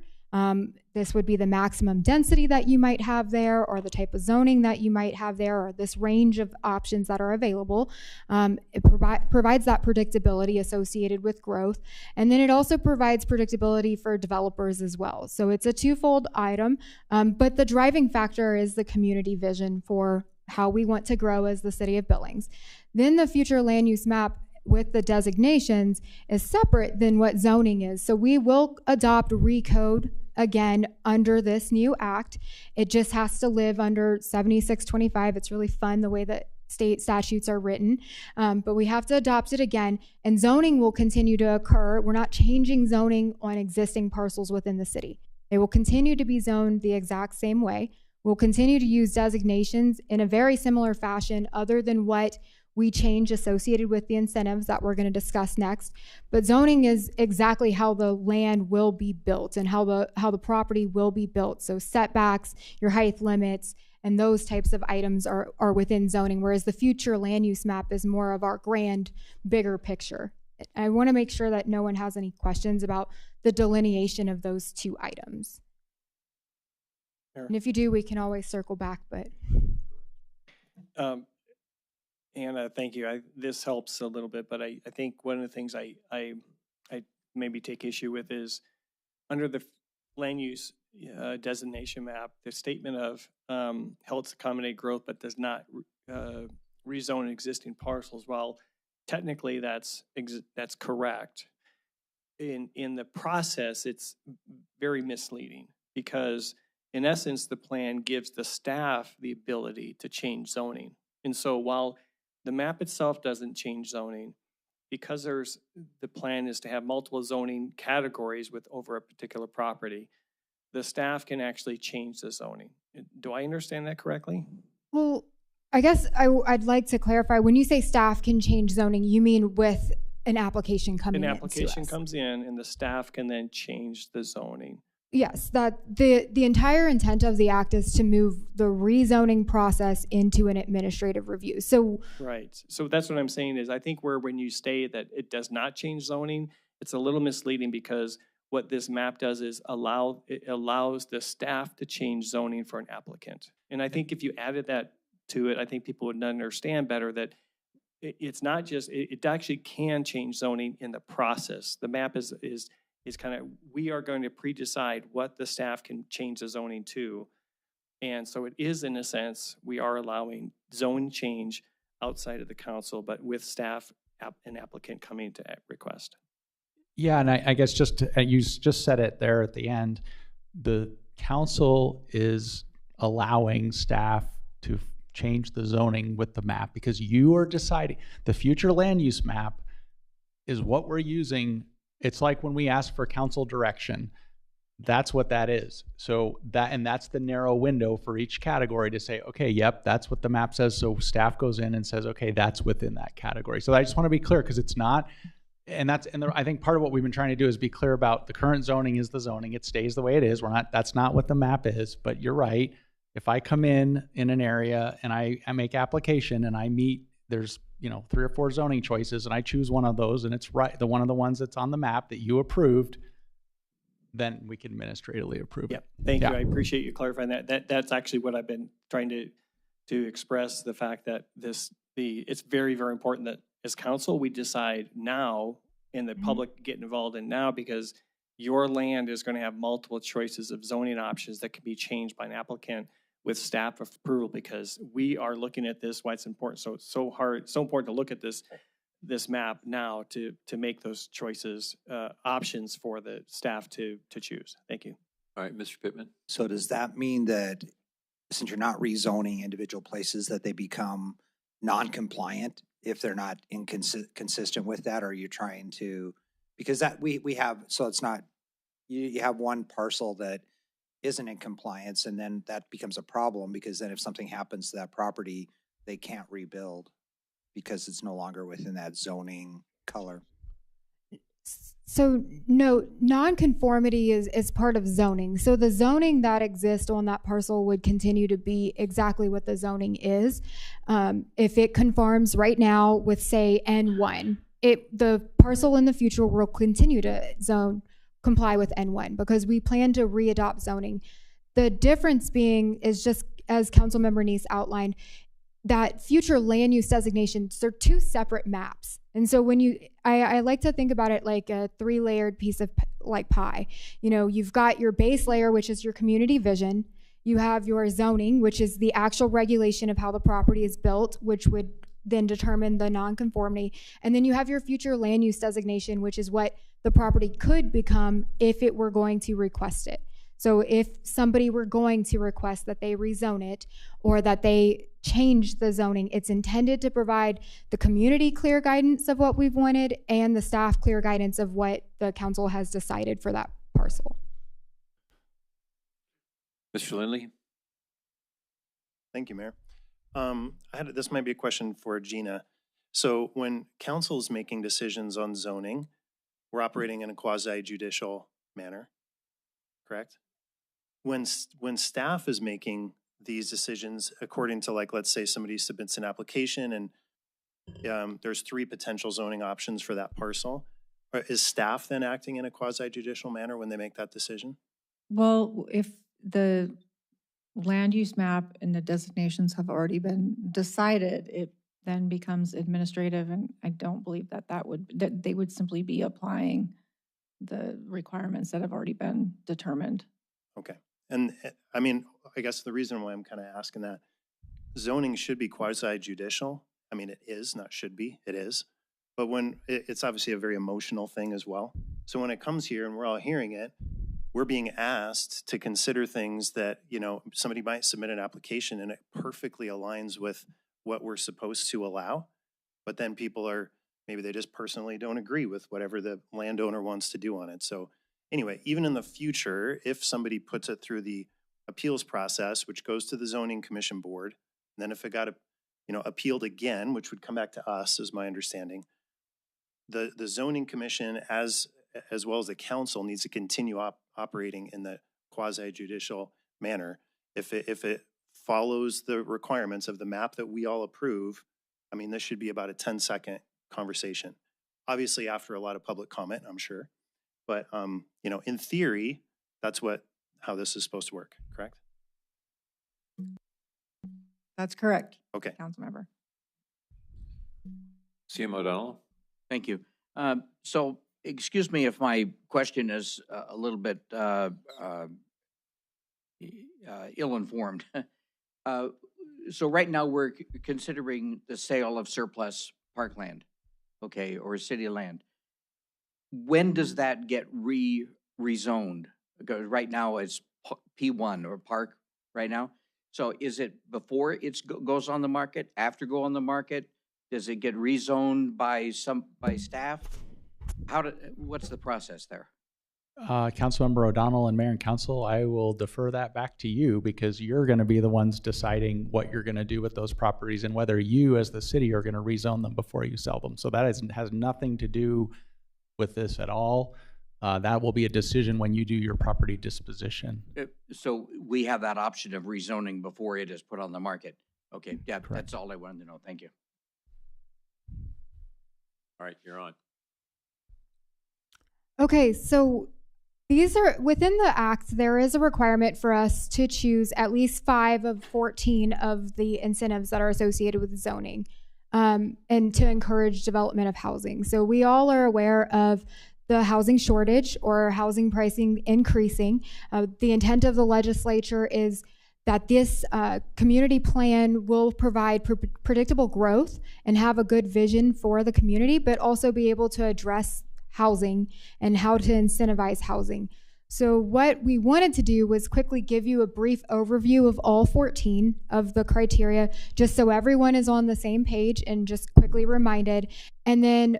This would be the maximum density that you might have there, or the type of zoning that you might have there, or this range of options that are available. It provides that predictability associated with growth, and then it also provides predictability for developers as well. So it's a twofold item, but the driving factor is the community vision for how we want to grow as the city of Billings. Then the future land use map with the designations is separate than what zoning is. So we will adopt recode again under this new act. It just has to live under 7625. It's really fun the way that state statutes are written, but we have to adopt it again, and zoning will continue to occur. We're not changing zoning on existing parcels within the city. They will continue to be zoned the exact same way. We'll continue to use designations in a very similar fashion, other than what we change associated with the incentives that we're going to discuss next. But zoning is exactly how the land will be built and how the property will be built. So setbacks, your height limits, and those types of items are within zoning, whereas the future land use map is more of our grand, bigger picture. I want to make sure that no one has any questions about the delineation of those two items. Sure. And if you do, we can always circle back, but. Anna, thank you. This helps a little bit, but I think one of the things I maybe take issue with is under the land use designation map, the statement of held to accommodate growth, but does not rezone existing parcels. Well, technically that's correct. In the process, it's very misleading because in essence, the plan gives the staff the ability to change zoning. And so while the map itself doesn't change zoning, because the plan is to have multiple zoning categories with over a particular property, the staff can actually change the zoning. Do I understand that correctly? Well, I guess I'd like to clarify, when you say staff can change zoning, you mean with an application coming in? An application comes in and the staff can then change the zoning. Yes, that the entire intent of the act is to move the rezoning process into an administrative review. So right. So that's what I'm saying is I think when you state that it does not change zoning, it's a little misleading because what this map does is it allows the staff to change zoning for an applicant. And I think if you added that to it, I think people would understand better that it's not just, it actually can change zoning in the process. The map is kind of, we are going to pre-decide what the staff can change the zoning to. And so it is, in a sense, we are allowing zone change outside of the council, but with staff and applicant coming to request. Yeah, and I guess you just said it there at the end, the council is allowing staff to change the zoning with the map because you are deciding. The future land use map is what we're using. It's like when we ask for council direction, that's what that is. So that's the narrow window for each category to say, okay, yep, that's what the map says. So staff goes in and says, okay, that's within that category. So I just want to be clear because it's not, and I think part of what we've been trying to do is be clear about the current zoning is the zoning. It stays the way it is. That's not what the map is, but you're right. If I come in an area and I make application and I meet, there's 3 or 4 zoning choices and I choose one of those and it's right, one of the ones that's on the map that you approved, then we can administratively approve it. Thank you. I appreciate you clarifying that. That's actually what I've been trying to express, the fact that it's very, very important that as council, we decide now and the public get involved in now, because your land is going to have multiple choices of zoning options that can be changed by an applicant with staff approval, because we are looking at this, why it's important. So it's so important to look at this map now to make those choices, options for the staff to choose. Thank you. All right, Mr. Pittman. So does that mean that since you're not rezoning individual places, that they become non-compliant if they're not consistent with that? Or are you trying to, because that we have, so it's not, you have one parcel that isn't in compliance, and then that becomes a problem, because then if something happens to that property, they can't rebuild because it's no longer within that zoning color. So no, nonconformity is part of zoning. So the zoning that exists on that parcel would continue to be exactly what the zoning is. If it conforms right now with, say, N1, the parcel in the future will continue to comply with N1 because we plan to readopt zoning. The difference being is, just as Councilmember Neese outlined, that future land use designations, they're 2 separate maps. And so when I like to think about it like a 3-layered piece of like pie. You've got your base layer, which is your community vision. You have your zoning, which is the actual regulation of how the property is built, which would then determine the nonconformity. And then you have your future land use designation, which is what the property could become if it were going to request it. So if somebody were going to request that they rezone it or that they change the zoning, it's intended to provide the community clear guidance of what we've wanted and the staff clear guidance of what the council has decided for that parcel. Mr. Lindley? Thank you, Mayor. This might be a question for Gina. So when council's making decisions on zoning, we're operating in a quasi-judicial manner, correct? When staff is making these decisions, according to, like, let's say somebody submits an application and there's 3 potential zoning options for that parcel, is staff then acting in a quasi-judicial manner when they make that decision? Well, if the land use map and the designations have already been decided, it then becomes administrative, and I don't believe that they would simply be applying the requirements that have already been determined. Okay. And I mean, I guess the reason why I'm kind of asking that, zoning should be quasi-judicial. I mean, it is, not should be, it is. But when it's obviously a very emotional thing as well. So when it comes here and we're all hearing it, we're being asked to consider things that, you know, somebody might submit an application and it perfectly aligns with what we're supposed to allow. But then people are, maybe they just personally don't agree with whatever the landowner wants to do on it. So anyway, even in the future, if somebody puts it through the appeals process, which goes to the zoning commission board, and then if it got, appealed again, which would come back to us, is my understanding, the zoning commission as well as the council needs to continue operating in the quasi-judicial manner. If it follows the requirements of the map that we all approve, I mean, this should be about a 10-second conversation. Obviously, after a lot of public comment, I'm sure. But, in theory, that's how this is supposed to work, correct? That's correct. Okay. Councilmember. CM O'Donnell? Thank you. So, excuse me if my question is a little bit ill-informed. So right now we're considering the sale of surplus parkland, okay, or city land. When does that get rezoned? Because right now it's P1 or park right now. So is it before it goes on the market, after go on the market? Does it get rezoned by staff? What's the process there? Councilmember O'Donnell and Mayor and Council, I will defer that back to you because you're going to be the ones deciding what you're going to do with those properties and whether you as the city are going to rezone them before you sell them. So that has nothing to do with this at all. That will be a decision when you do your property disposition. So we have that option of rezoning before it is put on the market. Okay, yeah, Correct. That's all I wanted to know. Thank you. All right, you're on. Okay, so these are within the act, there is a requirement for us to choose at least 5 of 14 of the incentives that are associated with zoning and to encourage development of housing. So we all are aware of the housing shortage or housing pricing increasing. The intent of the legislature is that this community plan will provide predictable growth and have a good vision for the community, but also be able to address housing and how to incentivize housing. So what we wanted to do was quickly give you a brief overview of all 14 of the criteria, just so everyone is on the same page and just quickly reminded, and then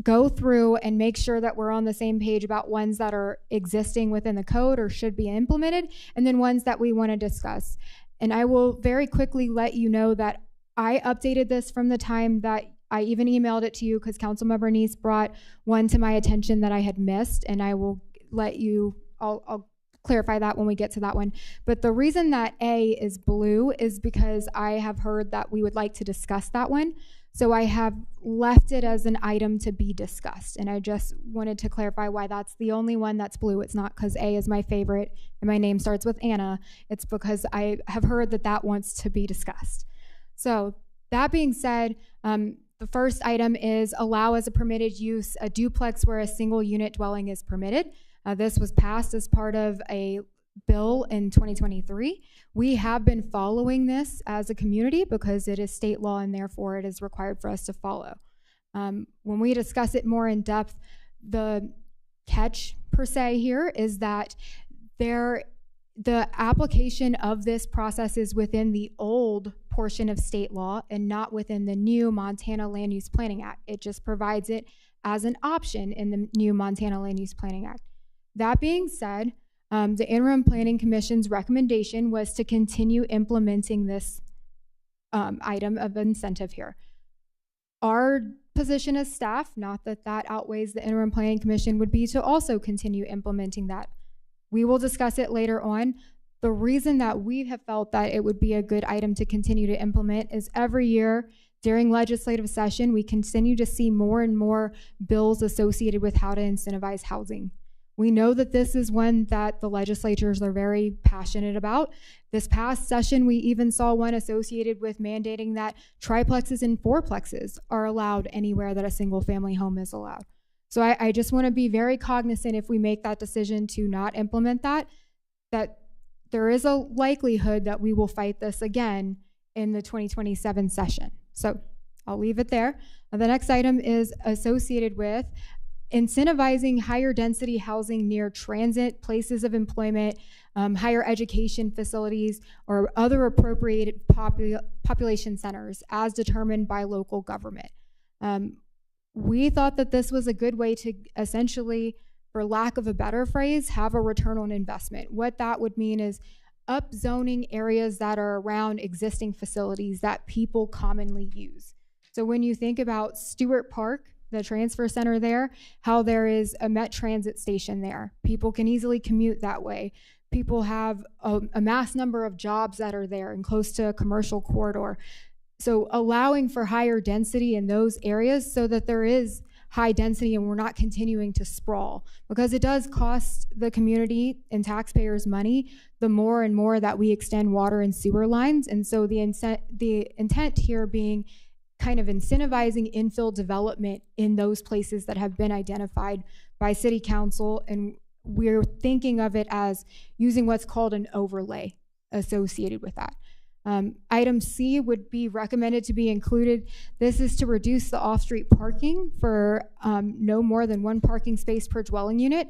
go through and make sure that we're on the same page about ones that are existing within the code or should be implemented, and then ones that we want to discuss. And I will very quickly let you know that I updated this from the time that I even emailed it to you because Councilmember Neese brought one to my attention that I had missed, and I will let you, I'll clarify that when we get to that one. But the reason that A is blue is because I have heard that we would like to discuss that one. So I have left it as an item to be discussed. And I just wanted to clarify why that's the only one that's blue. It's not because A is my favorite and my name starts with Anna. It's because I have heard that that wants to be discussed. So that being said, the first item is allow as a permitted use a duplex where a single unit dwelling is permitted. This was passed as part of a bill in 2023. We have been following this as a community because it is state law and therefore it is required for us to follow. When we discuss it more in depth, the catch per se here is that the application of this process is within the old portion of state law and not within the new Montana Land Use Planning Act. It just provides it as an option in the new Montana Land Use Planning Act. That being said, the Interim Planning Commission's recommendation was to continue implementing this item of incentive here. Our position as staff, not that that outweighs the interim planning commission, would be to also continue implementing that. We will discuss it later on. The reason that we have felt that it would be a good item to continue to implement is every year during legislative session, we continue to see more and more bills associated with how to incentivize housing. We know that this is one that the legislatures are very passionate about. This past session, we even saw one associated with mandating that triplexes and fourplexes are allowed anywhere that a single family home is allowed. So I just want to be very cognizant if we make that decision to not implement that there is a likelihood that we will fight this again in the 2027 session. So I'll leave it there. Now, the next item is associated with incentivizing higher density housing near transit, places of employment, higher education facilities, or other appropriated population centers as determined by local government. We thought that this was a good way to essentially, for lack of a better phrase, have a return on investment. What that would mean is upzoning areas that are around existing facilities that people commonly use. So when you think about Stewart Park, the transfer center there, how there is a Met Transit station there. People can easily commute that way. People have a mass number of jobs that are there and close to a commercial corridor. So allowing for higher density in those areas so that there is high density and we're not continuing to sprawl, because it does cost the community and taxpayers money the more and more that we extend water and sewer lines. And so the intent here being kind of incentivizing infill development in those places that have been identified by city council. And we're thinking of it as using what's called an overlay associated with that. Item C would be recommended to be included. This is to reduce the off-street parking for no more than one parking space per dwelling unit.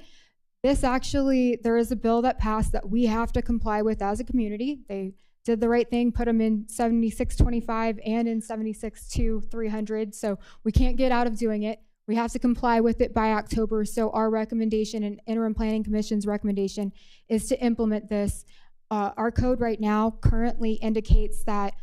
This actually, there is a bill that passed that we have to comply with as a community. They did the right thing, put them in 7625 and in 76-300. So we can't get out of doing it. We have to comply with it by October. So our recommendation and interim planning commission's recommendation is to implement this. Our code right now currently indicates that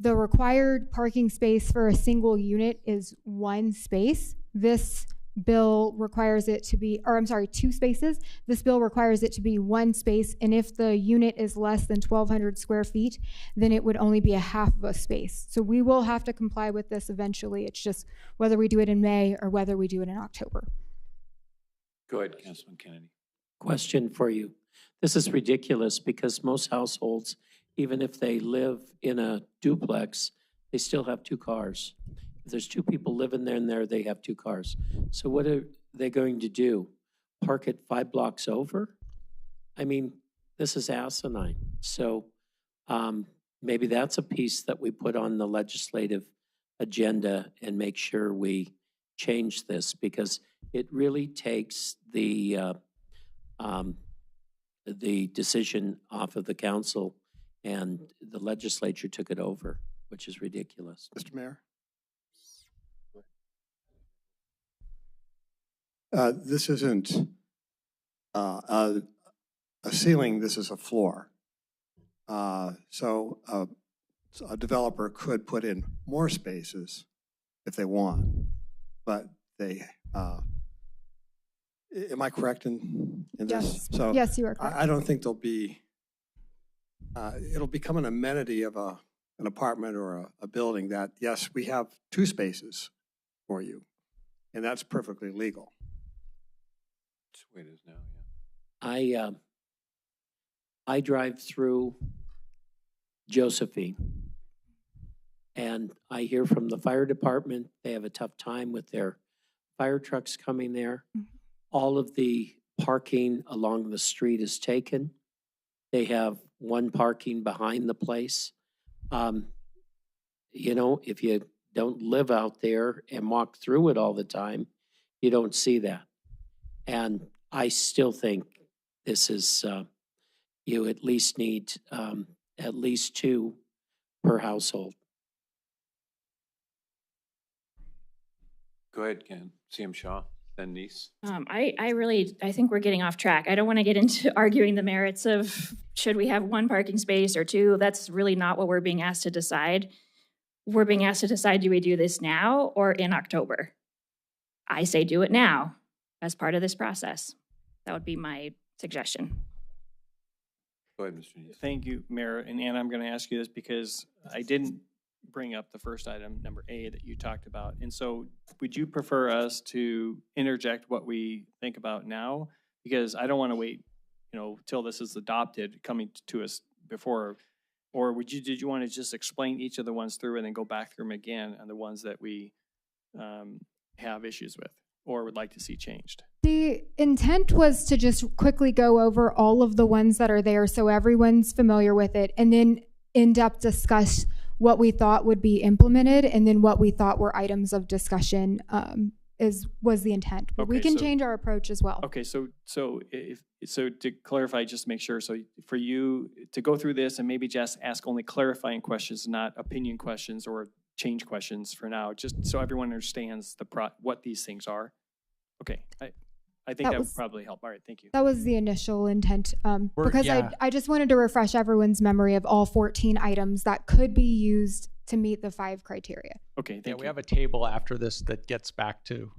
the required parking space for a single unit is one space. This bill requires it to be, or I'm sorry, two spaces. This bill requires it to be one space. And if the unit is less than 1,200 square feet, then it would only be a half of a space. So we will have to comply with this eventually. It's just whether we do it in May or whether we do it in October. Go ahead, Councilman Kennedy. Question for you. This is ridiculous because most households, even if they live in a duplex, they still have two cars. If there's two people living there and there, they have two cars. So what are they going to do? Park it 5 blocks over? I mean, this is asinine. So maybe that's a piece that we put on the legislative agenda and make sure we change this, because it really takes the decision off of the council, and the legislature took it over, which is ridiculous. Mr. Mayor? This isn't a ceiling, this is a floor. So a developer could put in more spaces if they want, but they, am I correct in this? Yes. So Yes, you are correct. I don't think there'll be, it'll become an amenity of an apartment or a building that, yes, we have 2 spaces for you, and that's perfectly legal. That's the way it is now, yeah. I drive through Josephine, and I hear from the fire department, they have a tough time with their fire trucks coming there. Mm-hmm. All of the parking along the street is taken. They have one parking behind the place. You know, if you don't live out there and walk through it all the time, you don't see that. And I still think this is, you at least need at least 2 per household. Go ahead, Ken. CM Shaw, then Nice. I think we're getting off track. I don't want to get into arguing the merits of should we have 1 parking space or 2. That's really not what we're being asked to decide. we're being asked to decide, do we do this now or in October? I say do it now as part of this process. That would be my suggestion. Go ahead, Mr. Neese. Thank you, Mayor. And Ann, I'm going to ask you this because I didn't bring up the first item, number A, that you talked about. And so would you prefer us to interject what we think about now? Because I don't want to wait, till this is adopted, coming to us before. Or did you want to just explain each of the ones through and then go back through them again on the ones that we have issues with or would like to see changed? The intent was to just quickly go over all of the ones that are there so everyone's familiar with it, and then in-depth discuss what we thought would be implemented and then what we thought were items of discussion was the intent. But we can change our approach as well. Okay, so to clarify, just to make sure, so for you to go through this and maybe just ask only clarifying questions, not opinion questions or change questions for now, just so everyone understands what these things are. Okay, I think that would probably help. All right, thank you. That was the initial intent, because I just wanted to refresh everyone's memory of all 14 items that could be used to meet the 5 criteria. Okay, thank you. We have a table after this that gets back to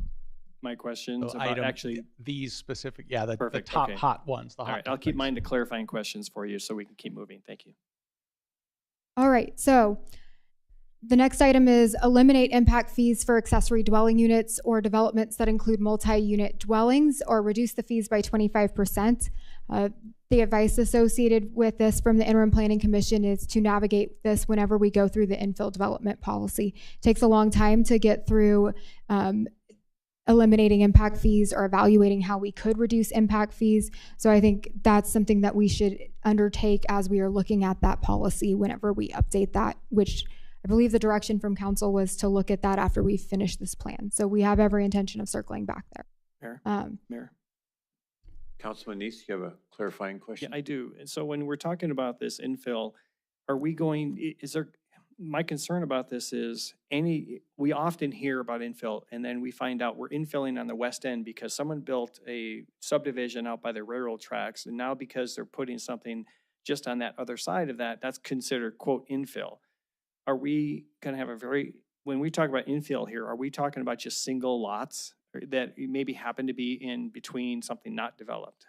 my questions about item, actually these specific, the perfect, top okay. hot ones. All right, I'll keep mine to clarifying questions for you so we can keep moving. Thank you. All right, so the next item is eliminate impact fees for accessory dwelling units or developments that include multi-unit dwellings, or reduce the fees by 25%. The advice associated with this from the Interim Planning Commission is to navigate this whenever we go through the infill development policy. It takes a long time to get through eliminating impact fees or evaluating how we could reduce impact fees. So I think that's something that we should undertake as we are looking at that policy whenever we update that, which I believe the direction from council was to look at that after we finish this plan. So we have every intention of circling back there. Mayor. Councilman Neese, you have a clarifying question? Yeah, I do. And so when we're talking about this infill, my concern about this is we often hear about infill and then we find out we're infilling on the west end because someone built a subdivision out by the railroad tracks. And now because they're putting something just on that other side of that, that's considered quote infill. Are we going to have when we talk about infill here, are we talking about just single lots that maybe happen to be in between something not developed?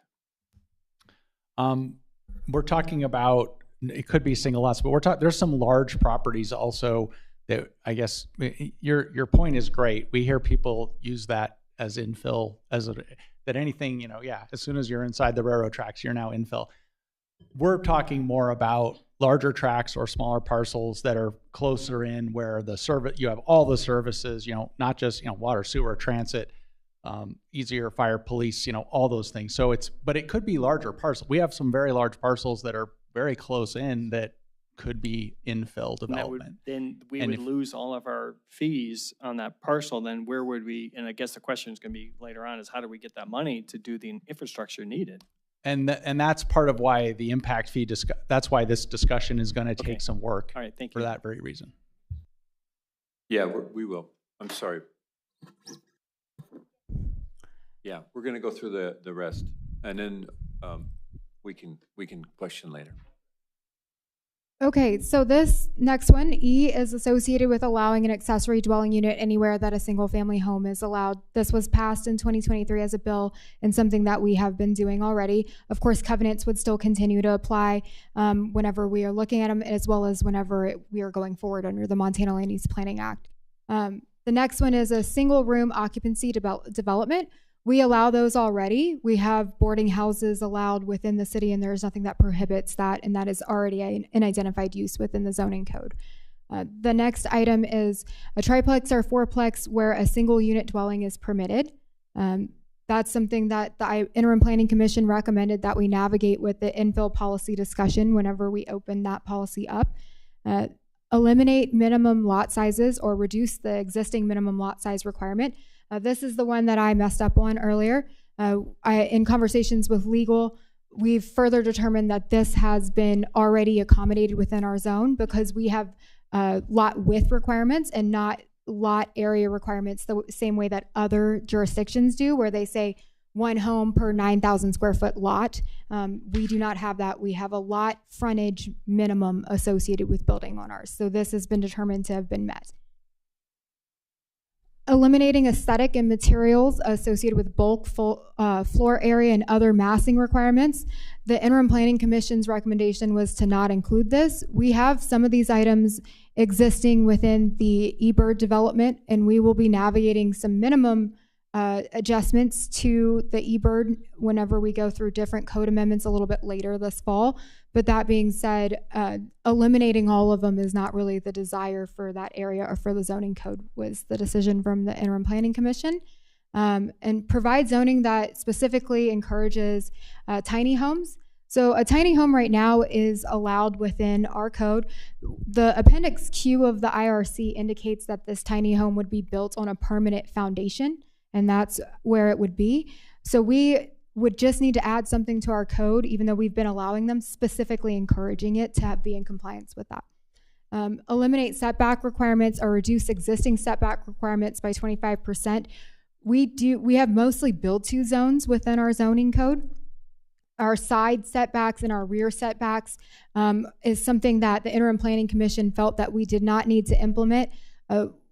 We're talking about, it could be single lots, but there's some large properties also that I guess your point is great. We hear people use that as infill, that anything, as soon as you're inside the railroad tracks, you're now infill. We're talking more about larger tracts or smaller parcels that are closer in where you have all the services, not just, water, sewer, transit, easier fire, police, all those things. But it could be larger parcels. We have some very large parcels that are very close in that could be infill development. Then we would lose all of our fees on that parcel. Then where would we, and I guess the question is going to be later on, is how do we get that money to do the infrastructure needed? And that's part of why the impact fee, that's why this discussion is going to take some work. All right, thank you. For that very reason. Yeah, we will. I'm sorry. Yeah, we're going to go through the rest, and then we can question later. Okay, so this next one, E, is associated with allowing an accessory dwelling unit anywhere that a single family home is allowed. This was passed in 2023 as a bill and something that we have been doing already. Of course, covenants would still continue to apply whenever we are looking at them, as well as whenever we are going forward under the Montana Land Use Planning Act. The next one is a single room occupancy development. We allow those already. We have boarding houses allowed within the city, and there's nothing that prohibits that, and that is already an identified use within the zoning code. The next item is a triplex or fourplex where a single unit dwelling is permitted. That's something that the Interim Planning Commission recommended that we navigate with the infill policy discussion whenever we open that policy up. Eliminate minimum lot sizes or reduce the existing minimum lot size requirement. This is the one that I messed up on earlier. In conversations with legal, we've further determined that this has been already accommodated within our zone because we have lot width requirements and not lot area requirements the same way that other jurisdictions do, where they say one home per 9,000 square foot lot. We do not have that. We have a lot frontage minimum associated with building on ours. So this has been determined to have been met. Eliminating aesthetic and materials associated with bulk, floor area, and other massing requirements. The interim planning commission's recommendation was to not include this. We have some of these items existing within the eBird development, and we will be navigating some minimum adjustments to the eBird whenever we go through different code amendments a little bit later this fall. But that being said, eliminating all of them is not really the desire for that area or for the zoning code, was the decision from the interim planning commission. And provide zoning that specifically encourages tiny homes. So a tiny home right now is allowed within our code. The Appendix Q of the IRC indicates that this tiny home would be built on a permanent foundation, and that's where it would be. So we would just need to add something to our code, even though we've been allowing them, specifically encouraging it to be in compliance with that. Eliminate setback requirements or reduce existing setback requirements by 25%. We have mostly build-to zones within our zoning code. Our side setbacks and our rear setbacks is something that the interim planning commission felt that we did not need to implement.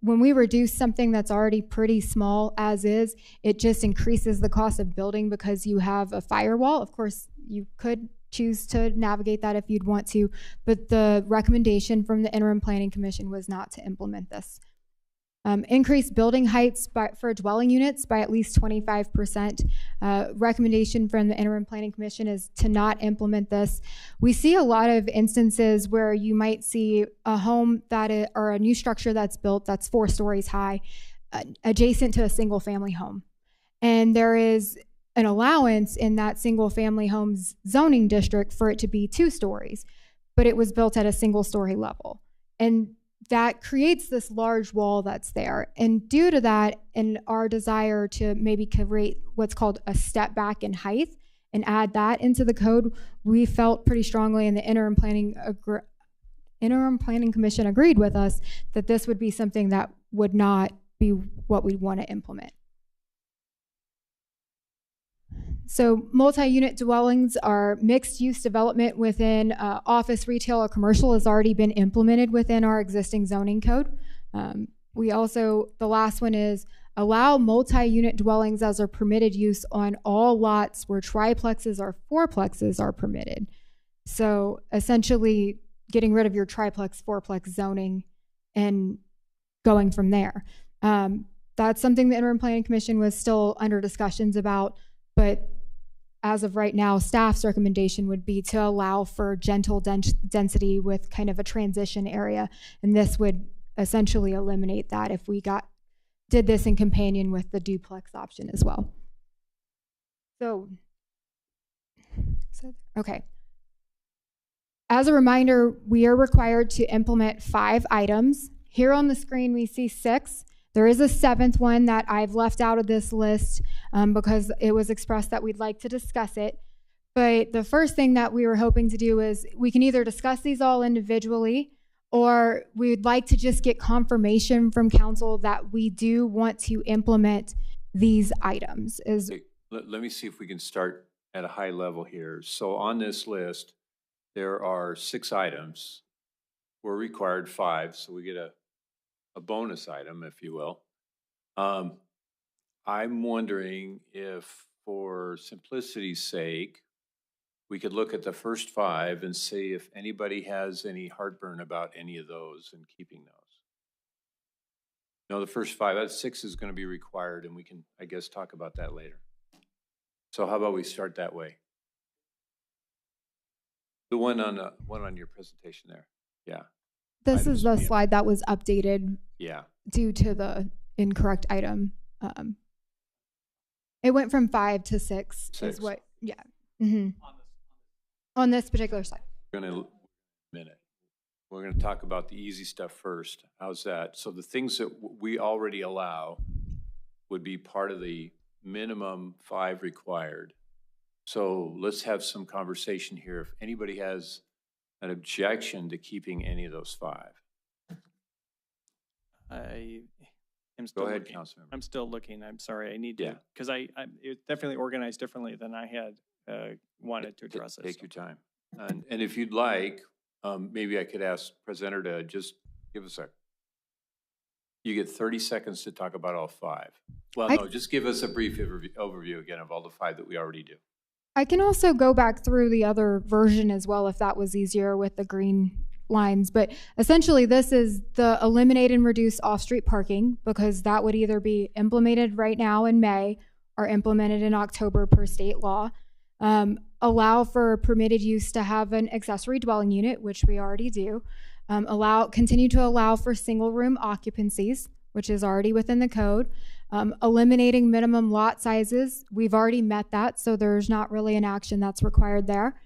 When we reduce something that's already pretty small as is, it just increases the cost of building because you have a firewall. Of course, you could choose to navigate that if you'd want to, but the recommendation from the interim planning commission was not to implement this. Increase building heights for dwelling units by at least 25%. Recommendation from the interim planning commission is to not implement this. We see a lot of instances where you might see a home or a new structure that's built that's 4 stories high, adjacent to a single family home. And there is an allowance in that single family home's zoning district for it to be 2 stories, but it was built at a single story level. And that creates this large wall that's there. And due to that, and our desire to maybe create what's called a step back in height and add that into the code, we felt pretty strongly, and the interim planning commission agreed with us that this would be something that would not be what we want to implement. So multi-unit dwellings are mixed-use development within office, retail, or commercial has already been implemented within our existing zoning code. We also, the last one is allow multi-unit dwellings as a permitted use on all lots where triplexes or fourplexes are permitted. So essentially getting rid of your triplex, fourplex zoning and going from there. That's something the interim planning commission was still under discussions about, but as of right now, staff's recommendation would be to allow for gentle density with kind of a transition area. And this would essentially eliminate that if we did this in companion with the duplex option as well. So, okay. As a reminder, we are required to implement 5 items. Here on the screen, we see 6. There is a 7th one that I've left out of this list because it was expressed that we'd like to discuss it. But the first thing that we were hoping to do is we can either discuss these all individually, or we'd like to just get confirmation from council that we do want to implement these items. Let me see if we can start at a high level here. So on this list, there are 6 items. We're required 5, so we get a bonus item, if you will. I'm wondering if, for simplicity's sake, we could look at the first 5 and see if anybody has any heartburn about any of those and keeping those. No, the first 5, that 6 is going to be required, and we can, I guess, talk about that later. So how about we start that way? The one on your presentation there, yeah. This is the slide that was updated due to the incorrect item. It went from 5 to 6 is what, yeah. On this particular slide. We're going to talk about the easy stuff first. How's that? So the things that we already allow would be part of the minimum 5 required. So let's have some conversation here. If anybody has an objection to keeping any of those 5. am still ahead, looking. Councilmember. I'm still looking. I'm sorry. I need Yeah. to, because it's definitely organized differently than I had wanted to address it. Take your time. And if you'd like, maybe I could ask presenter to just give us you get 30 seconds to talk about all 5. Well, no, just give us a brief overview again of all the 5 that we already do. I can also go back through the other version as well if that was easier with the green lines. But essentially, this is the eliminate and reduce off-street parking, because that would either be implemented right now in May or implemented in October per state law. Allow for permitted use to have an accessory dwelling unit, which we already do. Continue to allow for single room occupancies, which is already within the code. Eliminating minimum lot sizes, we've already met that, so there's not really an action that's required there.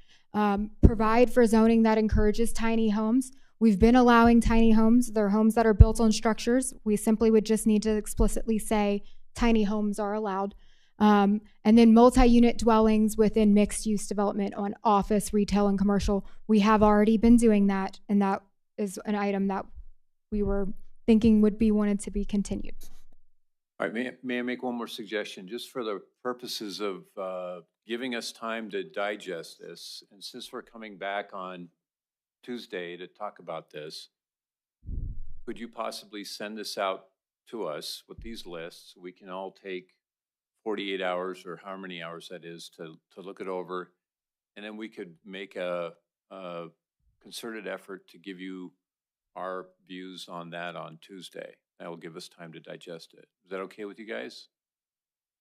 Provide for zoning that encourages tiny homes. We've been allowing tiny homes. They're homes that are built on structures. We simply would just need to explicitly say tiny homes are allowed. And then multi-unit dwellings within mixed-use development on office, retail, and commercial. We have already been doing that, and that is an item that we were thinking would be wanted to be continued. All right, may I make one more suggestion, just for the purposes of giving us time to digest this, and since we're coming back on Tuesday to talk about this, could you possibly send this out to us with these lists? We can all take 48 hours or how many hours that is to look it over, and then we could make a concerted effort to give you our views on that on Tuesday. That will give us time to digest it. Is that okay with you guys?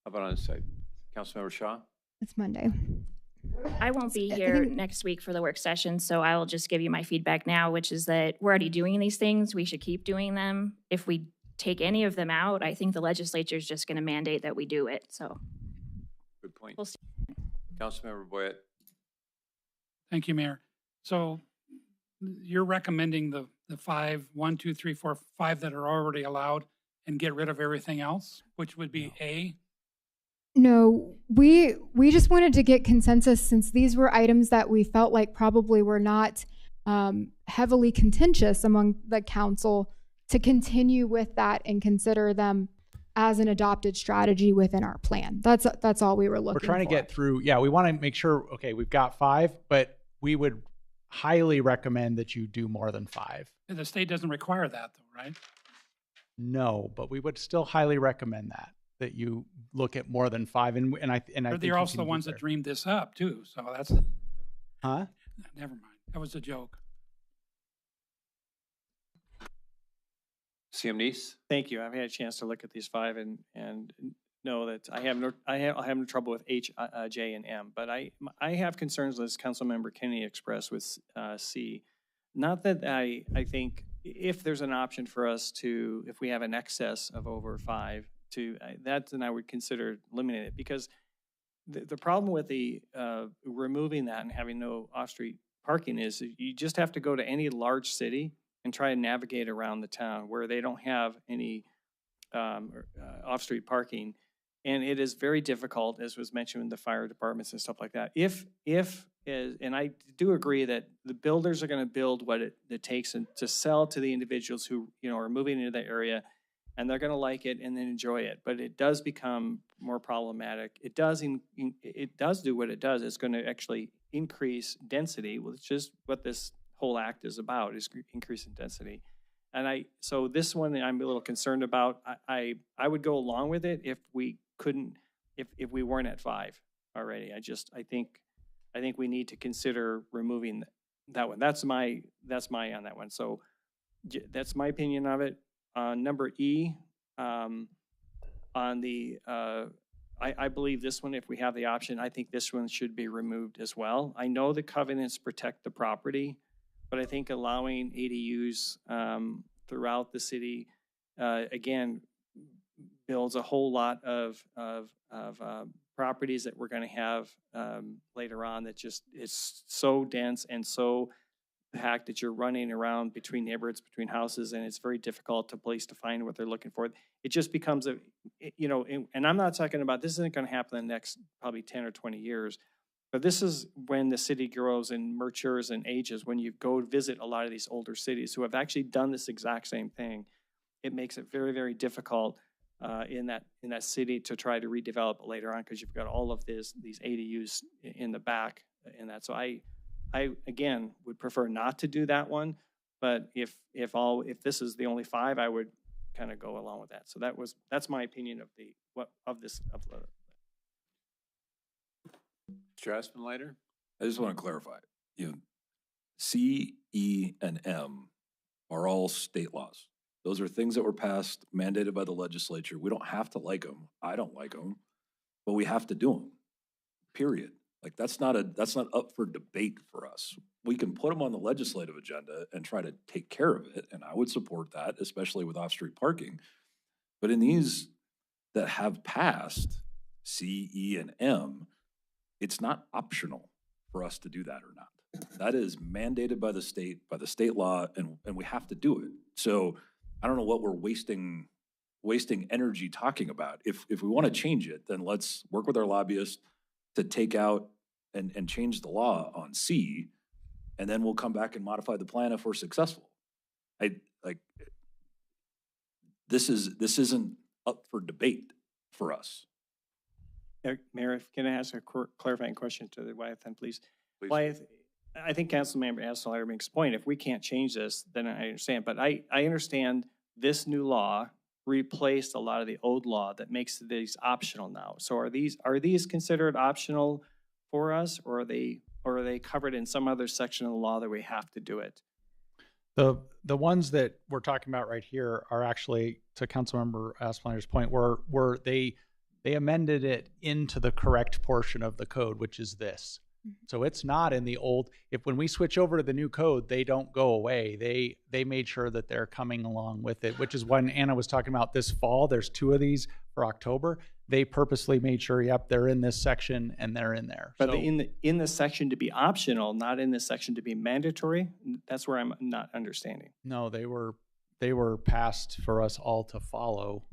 How about on this side? Councilmember Shaw? It's Monday. I won't be here next week for the work session, so I will just give you my feedback now, which is that we're already doing these things. We should keep doing them. If we take any of them out, I think the legislature is just going to mandate that we do it. So, good point. We'll see. Councilmember Boyett. Thank you, Mayor. So you're recommending the 5, 1, 2, 3, 4, 5 that are already allowed and get rid of everything else, which would be A? No, we just wanted to get consensus, since these were items that we felt like probably were not heavily contentious among the council, to continue with that and consider them as an adopted strategy within our plan. That's all we were looking for. We're trying to get through. Yeah, we want to make sure, okay, we've got 5, but we would highly recommend that you do more than 5. The state doesn't require that though, right? No, but we would still highly recommend that you look at more than 5. And I But they're also the ones that dreamed this up too. So that's, huh? Never mind. That was a joke. CM Neese? Thank you. I've had a chance to look at these 5 and know that I have no trouble with H, J, and M, but I have concerns, as Councilmember Kennedy expressed, with C. Not that I think if there's an option for us to, if we have an excess of over 5, then I would consider eliminating it, because the problem with the removing that and having no off-street parking is you just have to go to any large city and try to navigate around the town where they don't have any off-street parking. And it is very difficult, as was mentioned in the fire departments and stuff like that. And I do agree that the builders are going to build what it takes to sell to the individuals who are moving into the area, and they're going to like it and then enjoy it. But it does become more problematic. It does do what it does. It's going to actually increase density, which is what this whole act is about, is increasing density. And so this one I'm a little concerned about. I would go along with it if we couldn't, if we weren't at 5 already. I think we need to consider removing that one. That's my on that one. So that's my opinion of it. Number E, on the I believe this one, if we have the option, I think this one should be removed as well. I know the covenants protect the property, but I think allowing ADUs throughout the city, again, builds a whole lot of properties that we're going to have later on that just is so dense and so packed that you're running around between neighborhoods, between houses, and it's very difficult to find what they're looking for. It just becomes and I'm not talking about, this isn't going to happen in the next probably 10 or 20 years, but this is when the city grows and matures and ages, when you go visit a lot of these older cities who have actually done this exact same thing. it makes it very, very difficult in that city to try to redevelop it later on, because you've got all of these ADUs in the back in that. So I again would prefer not to do that one, but if this is the only 5, I would kind of go along with that. So that's my opinion of the Mr. Aspenleiter? I just want to clarify, C, E, and M are all state laws. Those are things that were passed, mandated by the legislature. We don't have to like them. I don't like them, but we have to do them, period. Like that's not up for debate for us. We can put them on the legislative agenda and try to take care of it. And I would support that, especially with off-street parking. But in these that have passed, C, E, and M, it's not optional for us to do that or not. That is mandated by the state law, and we have to do it. So I don't know what we're wasting energy talking about. If we want to change it, then let's work with our lobbyists to take out and change the law on C, and then we'll come back and modify the plan if we're successful. This isn't up for debate for us. Mayor, can I ask a clarifying question to the Wyeth then, please? Wyeth, I think Councilmember Aspenleiter makes a point. If we can't change this, then I understand. But I understand this new law replaced a lot of the old law that makes these optional now. So are these considered optional for us, or are they covered in some other section of the law that we have to do it? The ones that we're talking about right here are actually, to Councilmember Asplenter's point, where they amended it into the correct portion of the code, which is this. So it's not in the old. When we switch over to the new code, they don't go away. They made sure that they're coming along with it, which is when Anna was talking about this fall. There's 2 of these for October. They purposely made sure, yep, they're in this section and they're in there. But so, in the section to be optional, not in the section to be mandatory. That's where I'm not understanding. No, they were passed for us all to follow.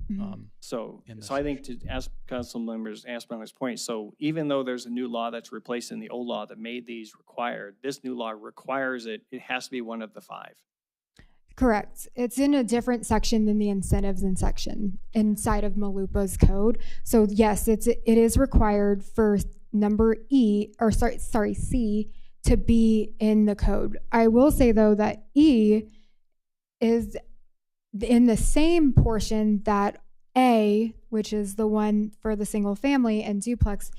So I think to ask Councilmember's point, so even though there's a new law that's replacing the old law that made these required, this new law requires it has to be one of the 5. Correct. It's in a different section than the incentives in section inside of Malupa's code. So yes, it is required for number C to be in the code. I will say though that E is in the same portion that A, which is the one for the single family and duplex,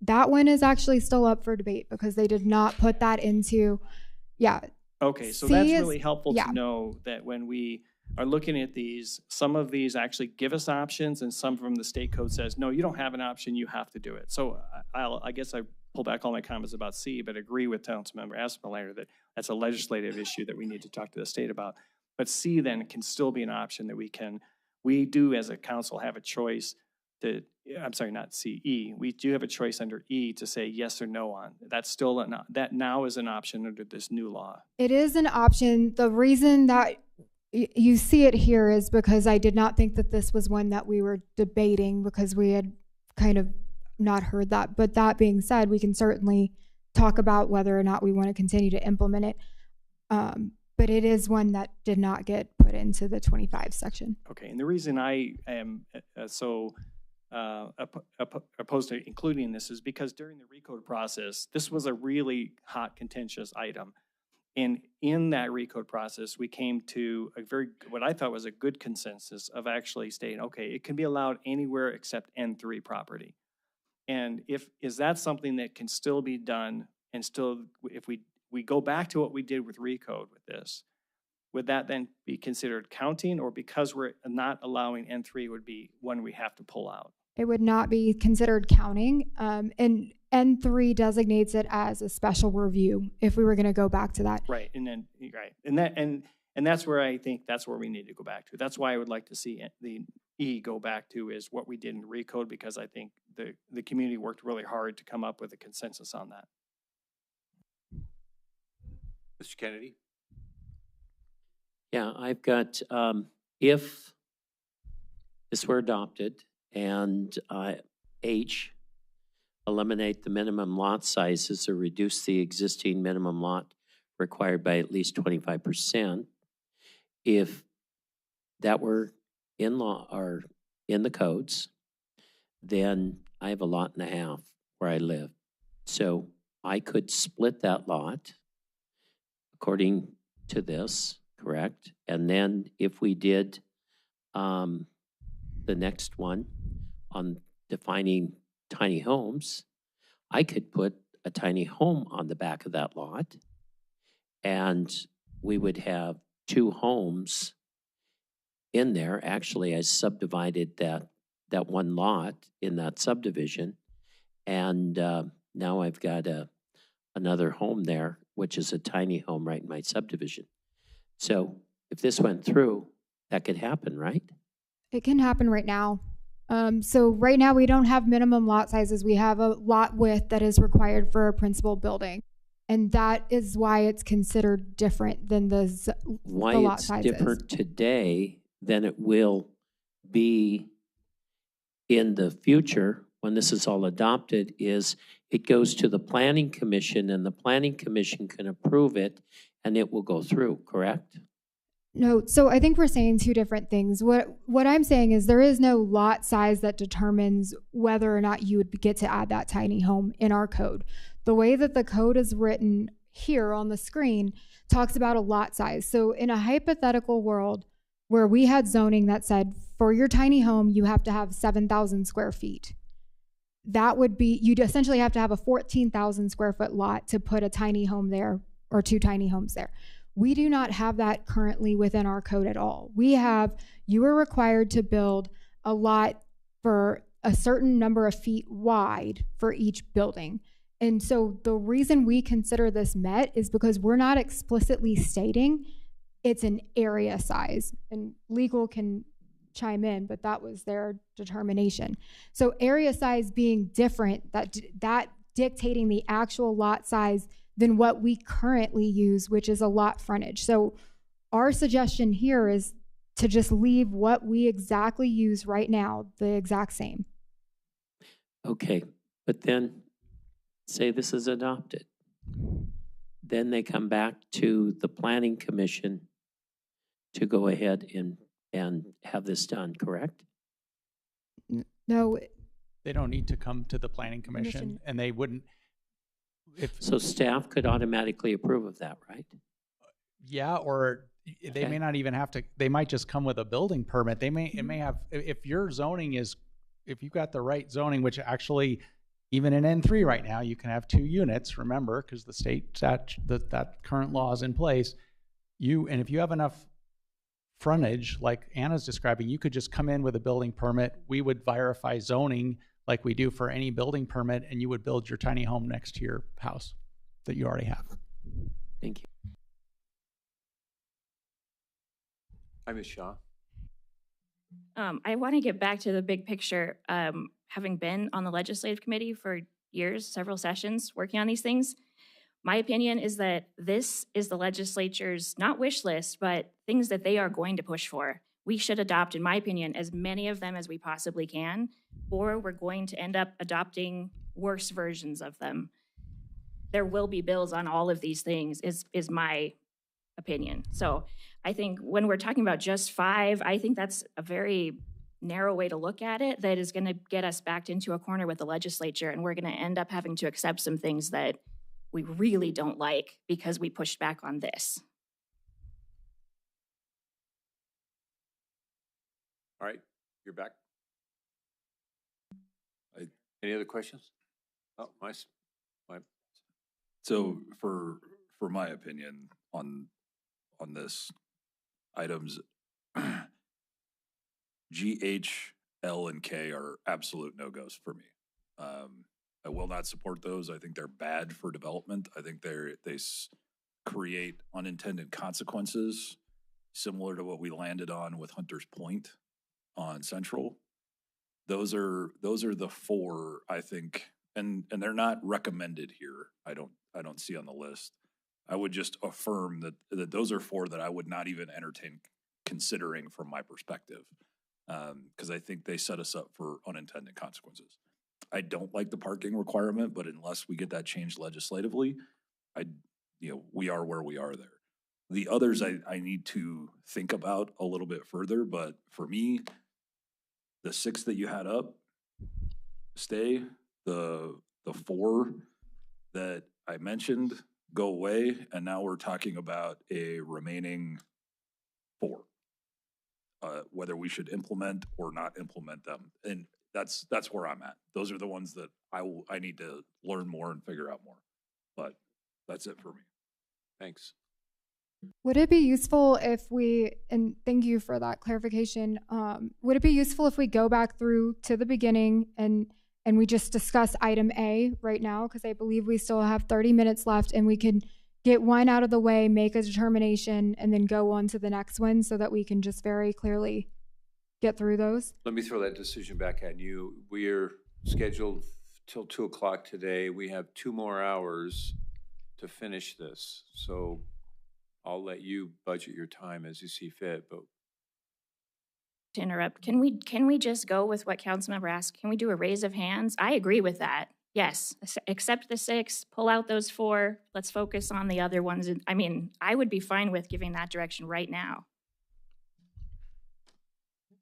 that one is actually still up for debate because they did not put that into, Okay, so C that's is- really helpful yeah. to know that when we are looking at these, some of these actually give us options and some from the state code says, no, you don't have an option, you have to do it. So I guess I pull back all my comments about C, but agree with Councilmember Aspenleiter that that's a legislative issue that we need to talk to the state about. But C then can still be an option that we do as a council have a choice to, I'm sorry, not C, E. We do have a choice under E to say yes or no on. That's still, that now is an option under this new law. It is an option. The reason that you see it here is because I did not think that this was one that we were debating because we had kind of not heard that. But that being said, we can certainly talk about whether or not we want to continue to implement it. But it is one that did not get put into the 25 section. Okay, and the reason I am so opposed to including this is because during the recode process, this was a really hot, contentious item. And in that recode process, we came to what I thought was a good consensus of actually stating, okay, it can be allowed anywhere except N3 property. And is that something that can still be done and still, if we go back to what we did with recode with this, would that then be considered counting, or because we're not allowing N3 would be one we have to pull out? It would not be considered counting. And N3 designates it as a special review if we were going to go back to that. Right. And then, right. And that's where I think that's where we need to go back to. That's why I would like to see the E go back to is what we did in recode, because I think the community worked really hard to come up with a consensus on that. Mr. Kennedy? Yeah, I've got, if this were adopted and H, eliminate the minimum lot sizes or reduce the existing minimum lot required by at least 25%. If that were in law or in the codes, then I have a lot and a half where I live. So I could split that lot according to this, correct? And then if we did the next one on defining tiny homes, I could put a tiny home on the back of that lot, and we would have 2 homes in there. Actually, I subdivided that one lot in that subdivision, and now I've got another home there, which is a tiny home right in my subdivision. So if this went through, that could happen, right? It can happen right now. So right now we don't have minimum lot sizes. We have a lot width that is required for a principal building. And that is why it's considered different than the lot sizes. Why it's different today than it will be in the future when this is all adopted is it goes to the planning commission, and the planning commission can approve it and it will go through, correct? No, so I think we're saying 2 different things. What I'm saying is there is no lot size that determines whether or not you would get to add that tiny home in our code. The way that the code is written here on the screen talks about a lot size. So in a hypothetical world where we had zoning that said for your tiny home, you have to have 7,000 square feet. That would be, you'd essentially have to have a 14,000 square foot lot to put a tiny home there or 2 tiny homes there. We do not have that currently within our code at all. We have, you are required to build a lot for a certain number of feet wide for each building. And so the reason we consider this met is because we're not explicitly stating it's an area size, and legal can chime in, but that was their determination. So area size being different, that dictating the actual lot size than what we currently use, which is a lot frontage. So our suggestion here is to just leave what we exactly use right now, the exact same. Okay, but then say this is adopted. Then they come back to the planning commission to go ahead and have this done, correct? No. They don't need to come to the planning commission, and they wouldn't. So staff could automatically approve of that, right? Yeah, or they may not even have to. They might just come with a building permit. It may have, if your zoning is, if you've got the right zoning, which actually, even in N3 right now, you can have 2 units, remember, because the state that current law is in place. And if you have enough frontage, like Anna's describing, you could just come in with a building permit. We would verify zoning like we do for any building permit, and you would build your tiny home next to your house that you already have. Thank you. Hi, Ms. Shaw. I want to get back to the big picture. Having been on the legislative committee for years, several sessions working on these things, my opinion is that this is the legislature's not wish list, but things that they are going to push for. We should adopt, in my opinion, as many of them as we possibly can, or we're going to end up adopting worse versions of them. There will be bills on all of these things, is my opinion. So I think when we're talking about just 5, I think that's a very narrow way to look at it that is going to get us backed into a corner with the legislature, and we're going to end up having to accept some things that we really don't like because we pushed back on this. All right, you're back. Any other questions? Oh, my. So for my opinion on this items, G, H, L, and K are absolute no-goes for me. I will not support those. I think they're bad for development. I think they create unintended consequences similar to what we landed on with Hunter's Point on Central. Those are the 4, I think, and they're not recommended here. I don't see on the list. I would just affirm that those are 4 that I would not even entertain considering from my perspective, because I think they set us up for unintended consequences. I don't like the parking requirement, but unless we get that changed legislatively, we are where we are there. The others I need to think about a little bit further, but for me, the 6 that you had up, stay. The 4 that I mentioned go away, and now we're talking about a remaining 4. Whether we should implement or not implement them. And that's where I'm at. Those are the ones that I need to learn more and figure out more. But that's it for me. Thanks. Would it be useful if we, and thank you for that clarification, would it be useful if we go back through to the beginning and we just discuss item A right now? Because I believe we still have 30 minutes left and we can get one out of the way, make a determination, and then go on to the next one so that we can just very clearly get through those. Let me throw that decision back at you. We're scheduled till 2 o'clock today. We have 2 more hours to finish this. So I'll let you budget your time as you see fit, but. To interrupt, can we just go with what Councilmember asked? Can we do a raise of hands? I agree with that. Yes, accept the 6, pull out those 4. Let's focus on the other ones. I mean, I would be fine with giving that direction right now.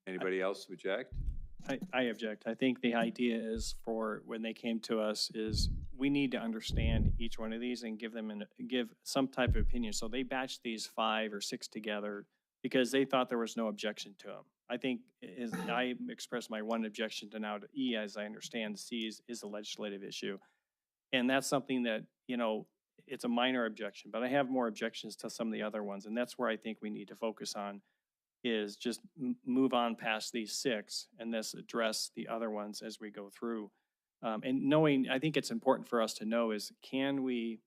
Anybody else object? I object. I think the idea is for when they came to us is we need to understand each one of these and give some type of opinion. So they batched these 5 or 6 together because they thought there was no objection to them. I think I expressed my one objection to now to E, as I understand C is a legislative issue. And that's something that, it's a minor objection, but I have more objections to some of the other ones. And that's where I think we need to focus on is just move on past these 6 and this address the other ones as we go through. And knowing, I think it's important for us to know is, can we,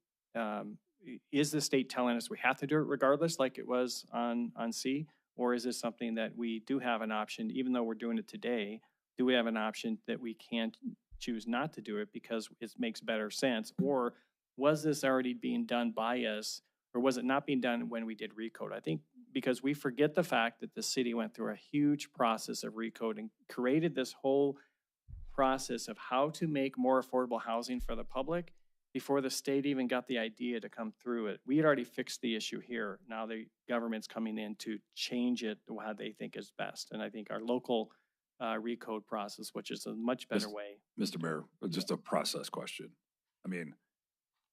is the state telling us we have to do it regardless like it was on C? Or is this something that we do have an option, even though we're doing it today, do we have an option that we can't choose not to do it because it makes better sense? Or was this already being done by us, or was it not being done when we did recode? I think because we forget the fact that the city went through a huge process of recoding, created this whole process of how to make more affordable housing for the public before the state even got the idea to come through it. We had already fixed the issue here. Now the government's coming in to change it to how they think is best. And I think our local recode process, which is a much better way. Mr. Mayor, just a process question. I mean,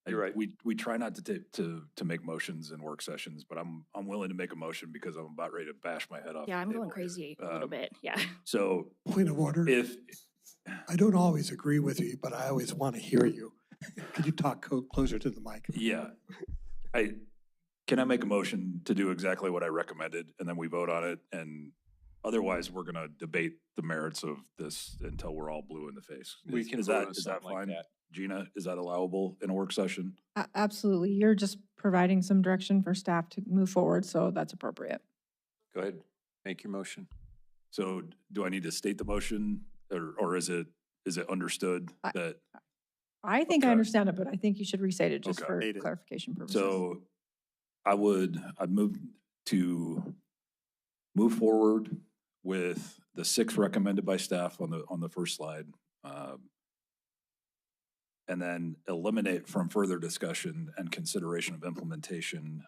you're right. We try not to make motions in work sessions, but I'm willing to make a motion because I'm about ready to bash my head off. Yeah, I'm going crazy a little bit. Yeah. So point of order. If I don't always agree with you, but I always want to hear you. Could you talk closer to the mic? Yeah. Can I make a motion to do exactly what I recommended and then we vote on it? And otherwise we're going to debate the merits of this until we're all blue in the face. Is that fine? Like Gina, is that allowable in a work session? Absolutely. You're just providing some direction for staff to move forward, so that's appropriate. Go ahead, make your motion. So do I need to state the motion or is it understood that? I think I understand it, but I think you should restate it just for clarification purposes. So I'd move to move forward with the 6 recommended by staff on the first slide. And then eliminate from further discussion and consideration of implementation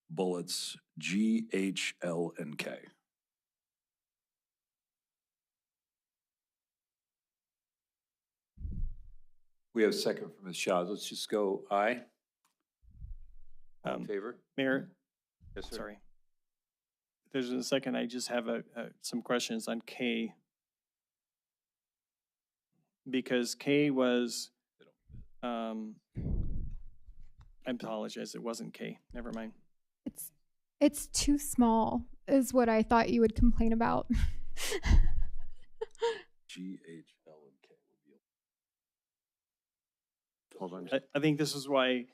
bullets G, H, L, and K. We have a second from Ms. Shaw. Let's just go aye. In favor? Mayor? Yes, sir. Sorry. If there's a second, I just have some questions on K. Because K was, I apologize, it wasn't K. Never mind. It's too small, is what I thought you would complain about. G, H, L, and K. Hold on. I think this is why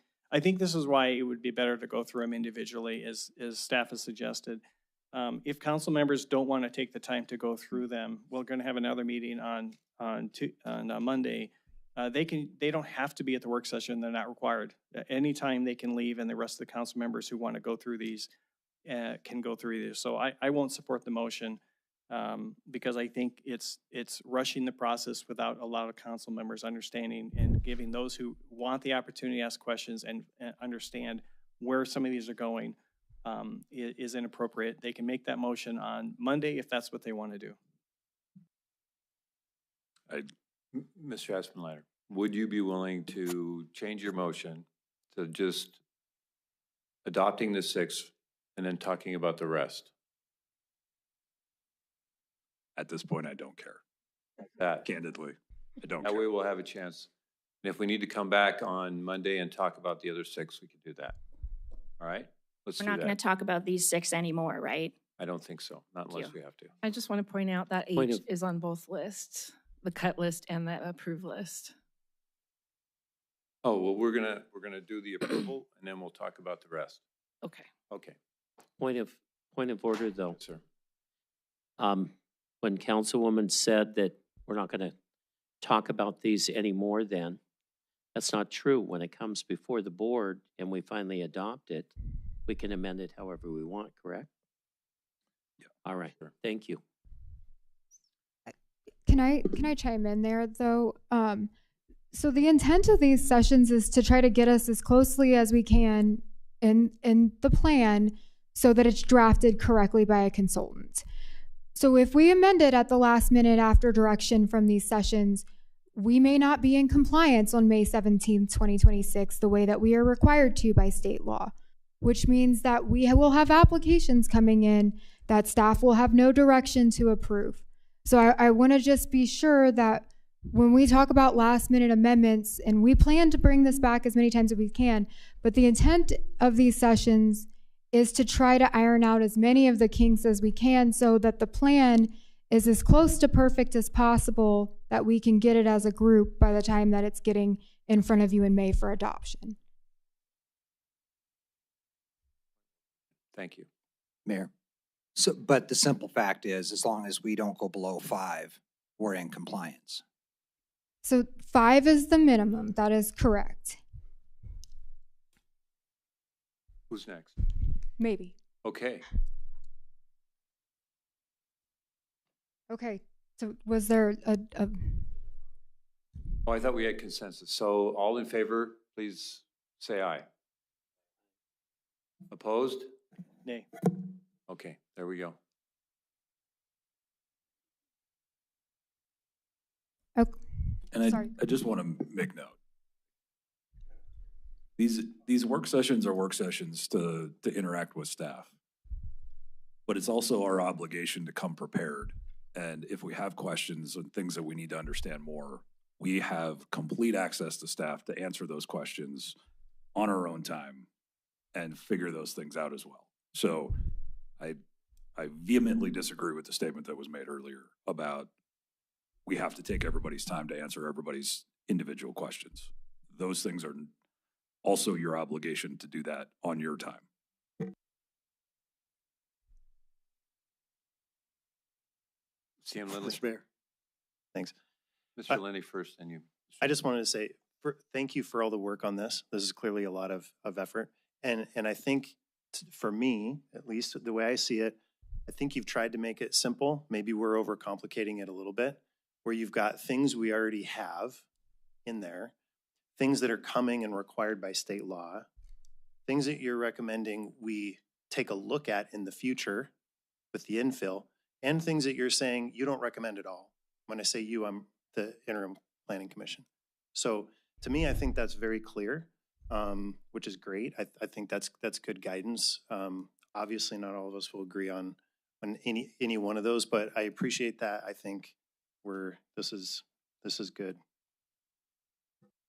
it would be better to go through them individually, as staff has suggested. If council members don't want to take the time to go through them, we're going to have another meeting on Monday. They don't have to be at the work session. They're not required. Anytime they can leave, and the rest of the council members who want to go through these can go through these. So I won't support the motion because I think it's rushing the process without a lot of council members understanding and giving those who want the opportunity to ask questions and understand where some of these are going, is inappropriate, they can make that motion on Monday if that's what they want to do. Mr. Aspenleiter, would you be willing to change your motion to just adopting the 6 and then talking about the rest? At this point, I don't care. That, Candidly, I don't that care. way we'll have a chance. And if we need to come back on Monday and talk about the other 6, we can do that. All right? Let's We're do not going that. to talk about these 6 anymore, right? I don't think so, not Thank unless we have to. I just want to point out that Point H of- is on both lists, the cut list and the approved list. Oh, well, we're gonna do the approval and then we'll talk about the rest. Okay. Okay, Point of order, though. sir. When Councilwoman said that we're not going to talk about these anymore, then that's not true. When it comes before the board and we finally adopt it, we can amend it however we want, correct? Yeah. All right, thank you. Can I chime in there though? So the intent of these sessions is to try to get us as closely as we can in the plan so that it's drafted correctly by a consultant. So if we amend it at the last minute after direction from these sessions, we may not be in compliance on May 17th, 2026, the way that we are required to by state law, which means that we will have applications coming in that staff will have no direction to approve. So I want to just be sure that when we talk about last minute amendments, and we plan to bring this back as many times as we can, but the intent of these sessions is to try to iron out as many of the kinks as we can so that the plan is as close to perfect as possible, that we can get it as a group by the time that it's getting in front of you in May for adoption. Thank you. Mayor. So, but the simple fact is, as long as we don't go below 5, we're in compliance. So 5 is the minimum. That is correct. Who's next? Maybe. Okay, Okay. So was there a oh, I thought we had consensus. So all in favor, please say aye. Opposed? Nay. Okay, there we go. oh, And Sorry. I just want to make note. These work sessions are work sessions to interact with staff. But it's also our obligation to come prepared. And if we have questions and things that we need to understand more, we have complete access to staff to answer those questions on our own time and figure those things out as well. So I vehemently disagree with the statement that was made earlier about we have to take everybody's time to answer everybody's individual questions. Those things are also your obligation to do that on your time. CM Lindley. Mr. Mayor. Thanks. Mr. Lenny first, and you. I just wanted to say, thank you for all the work on this. This is clearly a lot of effort. And I think for me, at least the way I see it, I think you've tried to make it simple. Maybe we're overcomplicating it a little bit, where you've got things we already have in there, things that are coming and required by state law, things that you're recommending we take a look at in the future with the infill, and things that you're saying you don't recommend at all. When I say you, I'm the interim planning commission. So to me, I think that's very clear, which is great. I think that's good guidance. Obviously, not all of us will agree on any one of those, but I appreciate that. I think this is good.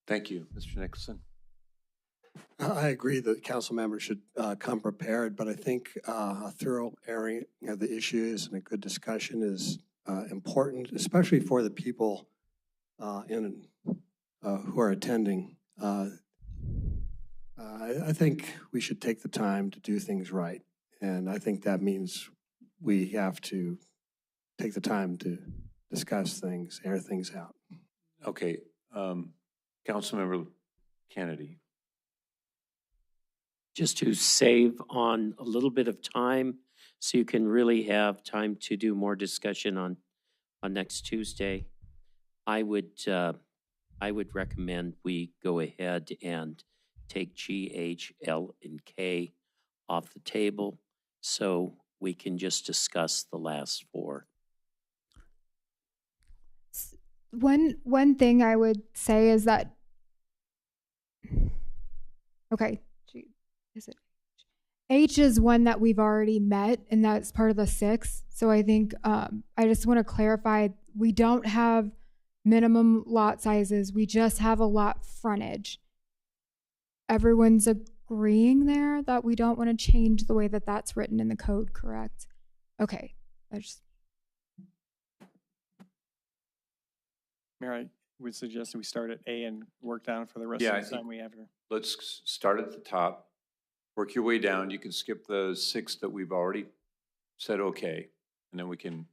Thank you, Mr. Nicholson. I agree that council members should come prepared, but I think a thorough airing of the issues and a good discussion is important, especially for the people who are attending. I think we should take the time to do things right, and I think that means we have to take the time to discuss things, air things out. Okay, Councilmember Kennedy. Just to save on a little bit of time, so you can really have time to do more discussion on next Tuesday, I would recommend we go ahead and take G, H, L, and K off the table so we can just discuss the last 4. One thing I would say is that, okay, is it H is one that we've already met, and that's part of the 6. So I think I just want to clarify, we don't have minimum lot sizes. We just have a lot frontage. Everyone's agreeing there that we don't want to change the way that that's written in the code, correct? Okay. Mayor, I would suggest that we start at A and work down for the rest Yeah, of the time we have here. Let's start at the top, work your way down. You can skip the 6 that we've already said okay, and then we can,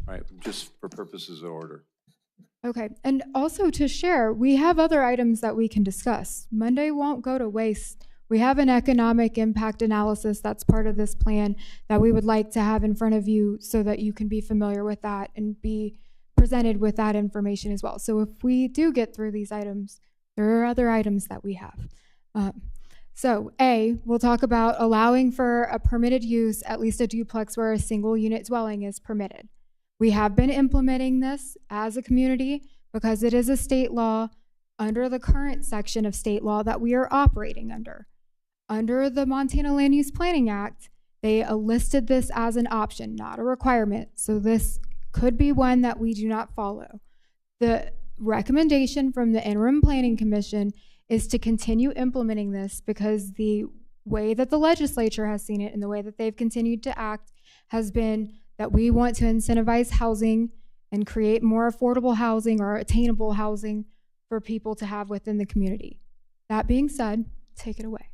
all right, just for purposes of order. Okay. And also to share, we have other items that we can discuss. Monday won't go to waste. We have an economic impact analysis that's part of this plan that we would like to have in front of you so that you can be familiar with that and be presented with that information as well. So if we do get through these items, there are other items that we have. So A, we'll talk about allowing for a permitted use, at least a duplex where a single unit dwelling is permitted. We have been implementing this as a community because it is a state law under the current section of state law that we are operating under. Under the Montana Land Use Planning Act, they listed this as an option, not a requirement. So this could be one that we do not follow. The recommendation from the Interim Planning Commission is to continue implementing this because the way that the legislature has seen it and the way that they've continued to act has been that we want to incentivize housing and create more affordable housing or attainable housing for people to have within the community. That being said, take it away.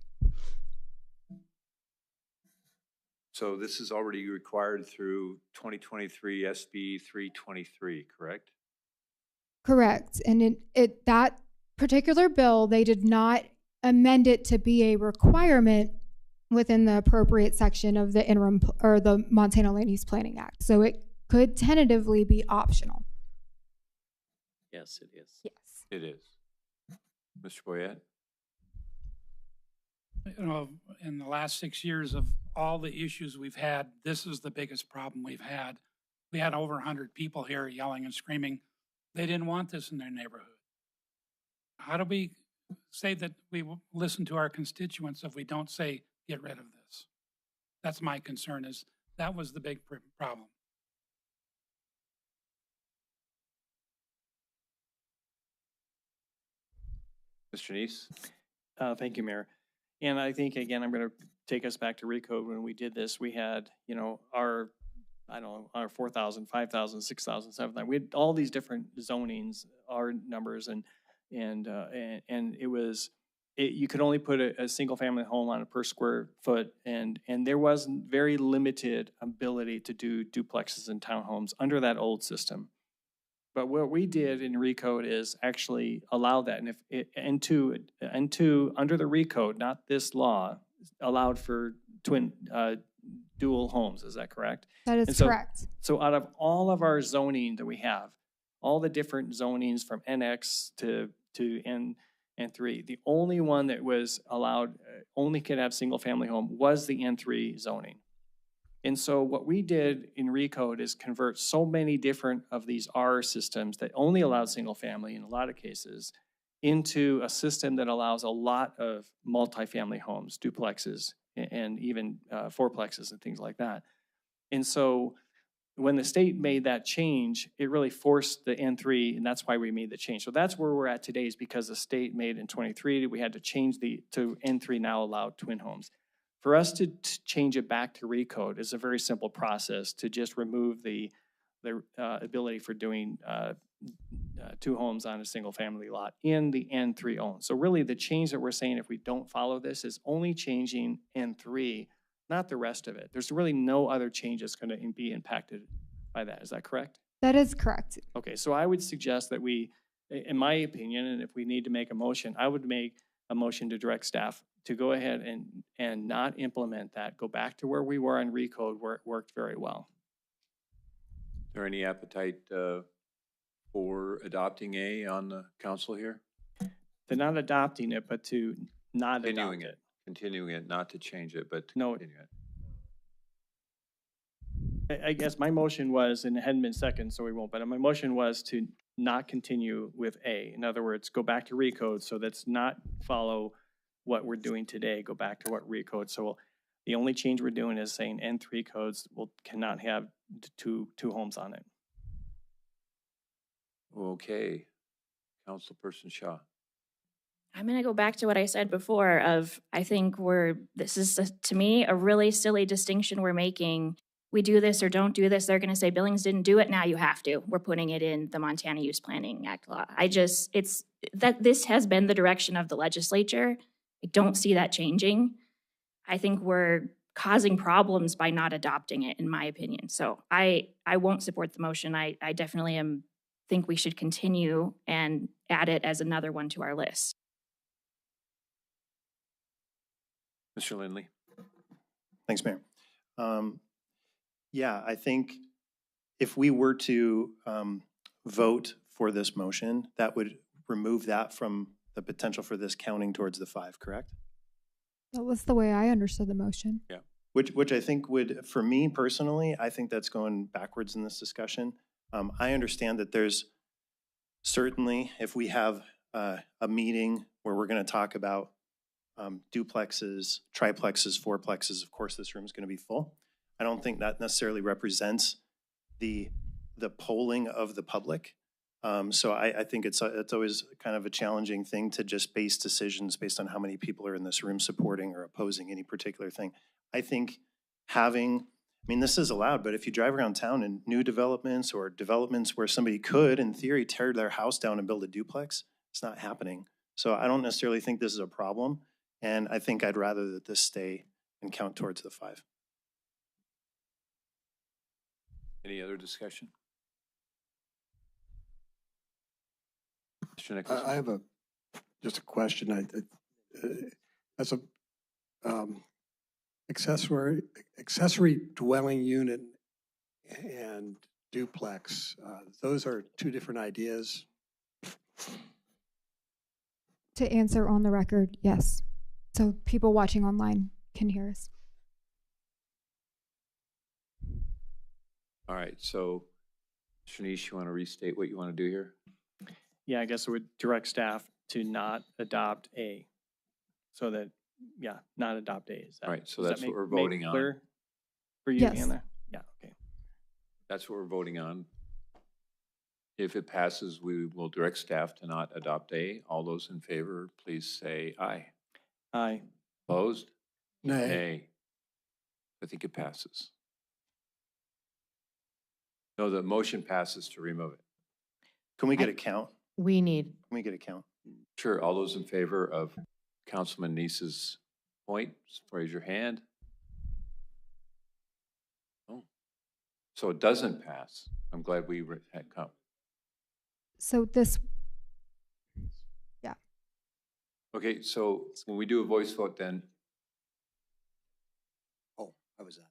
So this is already required through 2023 SB 323, correct? Correct. And that particular bill, they did not amend it to be a requirement within the appropriate section of the interim or the Montana Land Use Planning Act. So it could tentatively be optional. Yes, it is. Yes. It is. Mr. Boyette? You know, in the last 6 years of all the issues we've had, this is the biggest problem we've had. We had over 100 people here yelling and screaming. They didn't want this in their neighborhood. How do we say that we listen to our constituents if we don't say, get rid of this? That's my concern, is that was the big problem. Mr. Neese? Thank you, Mayor. And I think, again, I'm going to take us back to RECODE. When we did this, we had, our 4,000, 5,000, 6,000, 7,000. We had all these different zonings, our numbers, and it was, you could only put a single family home on a per square foot, and there was very limited ability to do duplexes and townhomes under that old system. But what we did in RECODE is actually allow that. And if N2 under the RECODE, not this law, allowed for dual homes. Is that correct? That is correct. So out of all of our zoning that we have, all the different zonings from NX to N3, the only one that was allowed, only could have single family home, was the N3 zoning. And so what we did in RECODE is convert so many different of these R systems that only allowed single family in a lot of cases into a system that allows a lot of multifamily homes, duplexes, and even fourplexes and things like that. And so when the state made that change, it really forced the N3, and that's why we made the change. So that's where we're at today, is because the state made in 23, we had to change to N3 now allowed twin homes. For us to change it back to RECODE is a very simple process to just remove the ability for doing two homes on a single family lot in the N3 own. So really the change that we're saying, if we don't follow this, is only changing N3, not the rest of it. There's really no other change that's going to be impacted by that. Is that correct? That is correct. Okay, so I would suggest that we, in my opinion, and if we need to make a motion, I would make a motion to direct staff to go ahead and not implement that. Go back to where we were on RECODE, where it worked very well. Is there any appetite for adopting A on the council here? To not adopting it, but to not Continuing adopt it. continuing it, not to change it, but to No. continue it. I guess my motion was, and it hadn't been second, so we won't, but my motion was to not continue with A. In other words, go back to recode, so that's not follow what we're doing today, go back to what recode. So the only change we're doing is saying N3 codes cannot have two homes on it. Okay. Councilperson Shaw. I'm going to go back to what I said before of, I think this is, to me, a really silly distinction we're making. We do this or don't do this. They're going to say Billings didn't do it. Now you have to. We're putting it in the Montana Use Planning Act law. This has been the direction of the legislature. I don't see that changing. I think we're causing problems by not adopting it, in my opinion. So I won't support the motion. I definitely think we should continue and add it as another one to our list. Mr. Lindley. Thanks, Mayor. Yeah, I think if we were to vote for this motion, that would remove that from the potential for this counting towards the 5, correct? That was the way I understood the motion. Yeah. Which I think would, for me personally, I think that's going backwards in this discussion. I understand that there's certainly, if we have a meeting where we're going to talk about duplexes, triplexes, fourplexes, of course this room is going to be full. I don't think that necessarily represents the polling of the public. So I think it's always kind of a challenging thing to just base decisions based on how many people are in this room supporting or opposing any particular thing. I think this is allowed, but if you drive around town in new developments or developments where somebody could, in theory, tear their house down and build a duplex, it's not happening. So I don't necessarily think this is a problem. And I think I'd rather that this stay and count towards the 5. Any other discussion? Mr. Nichols. I have just a question. As a accessory dwelling unit and duplex, those are two different ideas. To answer on the record, yes. So people watching online can hear us. All right, so Shanice, you want to restate what you want to do here? Yeah, I guess it would direct staff to not adopt A. So that, yeah, not adopt A. Is that, all right, so does that's that what we're make voting on. Clear for you, Yes. Anna? Yeah, okay. That's what we're voting on. If it passes, we will direct staff to not adopt A. All those in favor, please say aye. Aye. Opposed? Nay. Nay. I think it passes. No, the motion passes to remove it. Can we get a count? Can we get a count? Sure, all those in favor of Councilman Neese's point, raise your hand. Oh, so it doesn't pass. I'm glad we had come. So this, yeah. Okay, so when we do a voice vote then, Oh, I was that.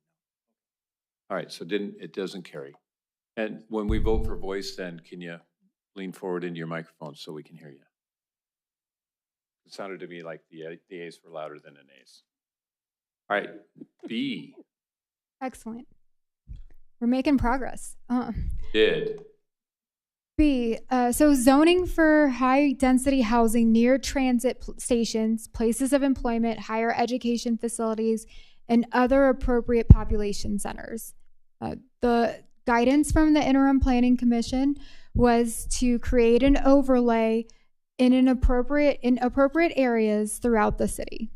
all right, so it doesn't carry. And when we vote for voice then, can you lean forward into your microphone so we can hear you? It sounded to me like the A's were louder than the A's. All right, B. Excellent. We're making progress. Did. B, so zoning for high-density housing near transit stations, places of employment, higher education facilities, and other appropriate population centers. The guidance from the Interim Planning Commission was to create an overlay in appropriate areas throughout the city.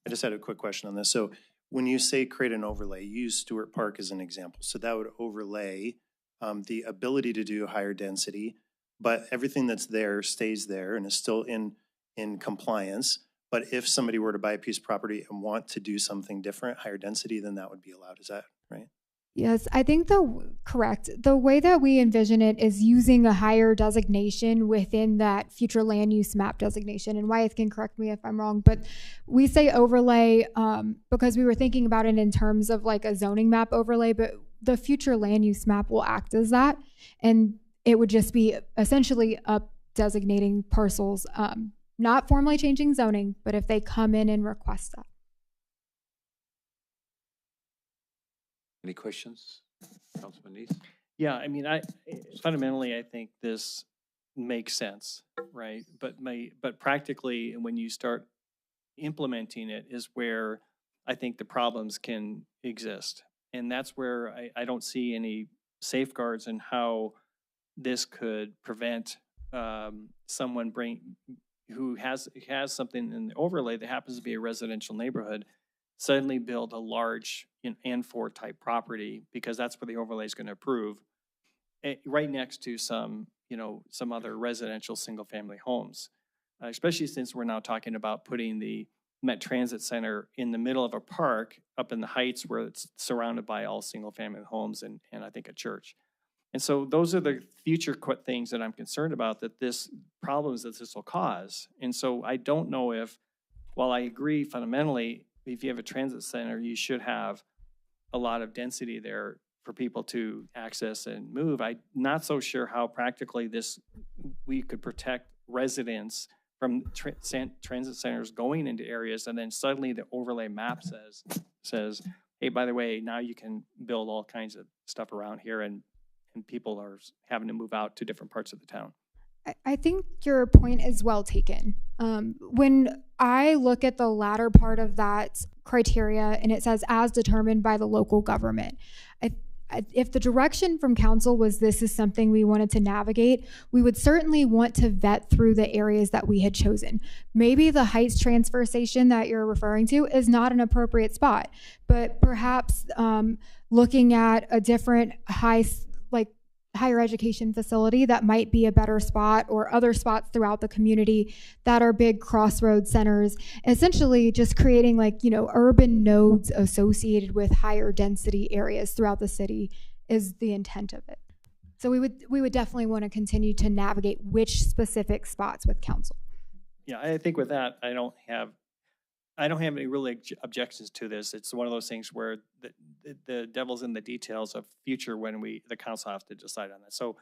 I just had a quick question on this. So when you say create an overlay, you use Stewart Park as an example. So that would overlay the ability to do higher density, but everything that's there stays there and is still in compliance. But if somebody were to buy a piece of property and want to do something different, higher density, then that would be allowed. Is that right? Yes, I think correct. The way that we envision it is using a higher designation within that future land use map designation. And Wyeth can correct me if I'm wrong, but we say overlay because we were thinking about it in terms of like a zoning map overlay, but the future land use map will act as that. And it would just be essentially up designating parcels not formally changing zoning, but if they come in and request that. Any questions? Councilman Neese? Yeah, I mean, fundamentally, I think this makes sense, right? But practically, when you start implementing it is where I think the problems can exist. And that's where I don't see any safeguards in how this could prevent someone who has something in the overlay that happens to be a residential neighborhood suddenly build a large N4 type property, because that's where the overlay is going to approve, right next to some other residential single family homes, especially since we're now talking about putting the Met Transit Center in the middle of a park up in the Heights where it's surrounded by all single family homes and I think a church. And so those are the future things that I'm concerned about, that problems that this will cause. And so I don't know if, while I agree fundamentally, if you have a transit center, you should have a lot of density there for people to access and move. I'm not so sure how practically we could protect residents from transit centers going into areas, and then suddenly the overlay map says, hey, by the way, now you can build all kinds of stuff around here, and people are having to move out to different parts of the town. I think your point is well taken. When I look at the latter part of that criteria and it says as determined by the local government, if the direction from council was this is something we wanted to navigate, we would certainly want to vet through the areas that we had chosen. Maybe the Heights transfer station that you're referring to is not an appropriate spot, but perhaps looking at a different higher education facility that might be a better spot, or other spots throughout the community that are big crossroad centers, essentially just creating urban nodes associated with higher density areas throughout the city is the intent of it. So we would definitely want to continue to navigate which specific spots with council. Yeah, I think with that, I don't have any really objections to this. It's one of those things where the devil's in the details of future when the council have to decide on that. So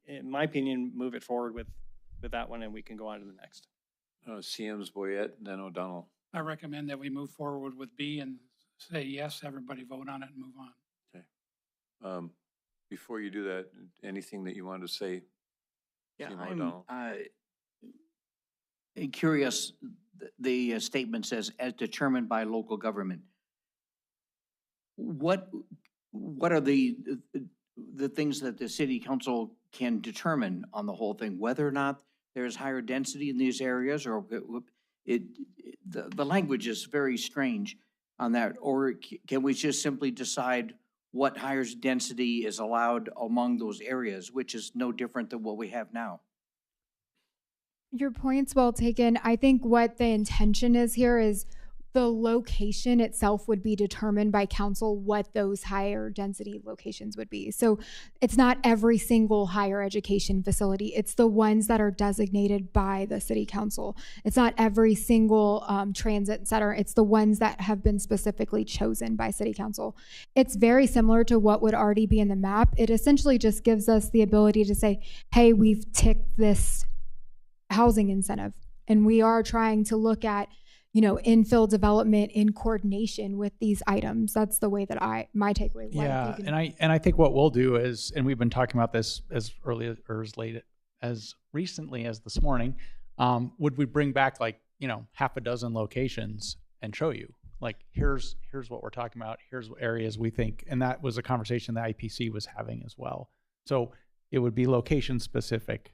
in my opinion, move it forward with that one, and we can go on to the next. CM's Boyette, then O'Donnell. I recommend that we move forward with B and say yes, everybody vote on it and move on. Okay. Before you do that, anything that you want to say? Yeah, CM I'm curious. The statement says as determined by local government. What are the things that the city council can determine on the whole thing, whether or not there's higher density in these areas, or the language is very strange on that, or can we just simply decide what higher density is allowed among those areas, which is no different than what we have now? Your point's well taken. I think what the intention is here is the location itself would be determined by council what those higher density locations would be. So it's not every single higher education facility. It's the ones that are designated by the city council. It's not every single transit center. It's the ones that have been specifically chosen by city council. It's very similar to what would already be in the map. It essentially just gives us the ability to say, hey, we've ticked this housing incentive, and we are trying to look at infill development in coordination with these items. That's the way that my takeaway. Yeah, and I think what we'll do is, and we've been talking about this as early or as late as recently as this morning, would we bring back half a dozen locations and show you here's what we're talking about, here's areas we think, and that was a conversation the IPC was having as well. So it would be location specific,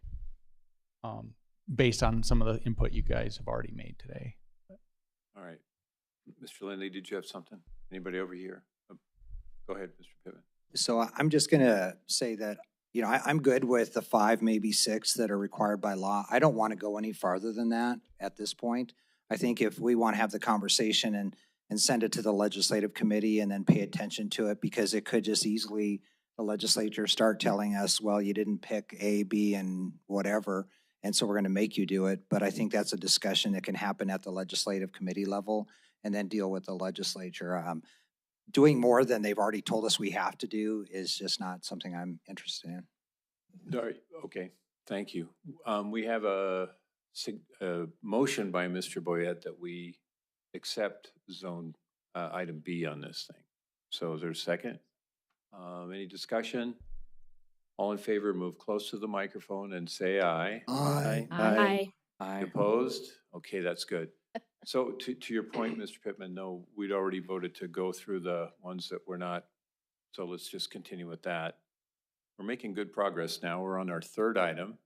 based on some of the input you guys have already made today. All right. Mr. Lindley, did you have something? Anybody over here? Go ahead, Mr. Piven. So I'm just going to say that, I'm good with the 5, maybe 6 that are required by law. I don't want to go any farther than that at this point. I think if we want to have the conversation and send it to the legislative committee and then pay attention to it, because it could just easily, the legislature start telling us, well, you didn't pick A, B, and whatever, and so we're going to make you do it. But I think that's a discussion that can happen at the legislative committee level and then deal with the legislature. Doing more than they've already told us we have to do is just not something I'm interested in. All right. Okay. Thank you. We have a motion by Mr. Boyette that we accept zone item B on this thing. So is there a second? Any discussion? All in favor, move close to the microphone and say aye. Aye. Aye. Opposed? Okay, that's good. So to your point, Mr. Pittman, no, we'd already voted to go through the ones that were not. So let's just continue with that. We're making good progress now. We're on our third item.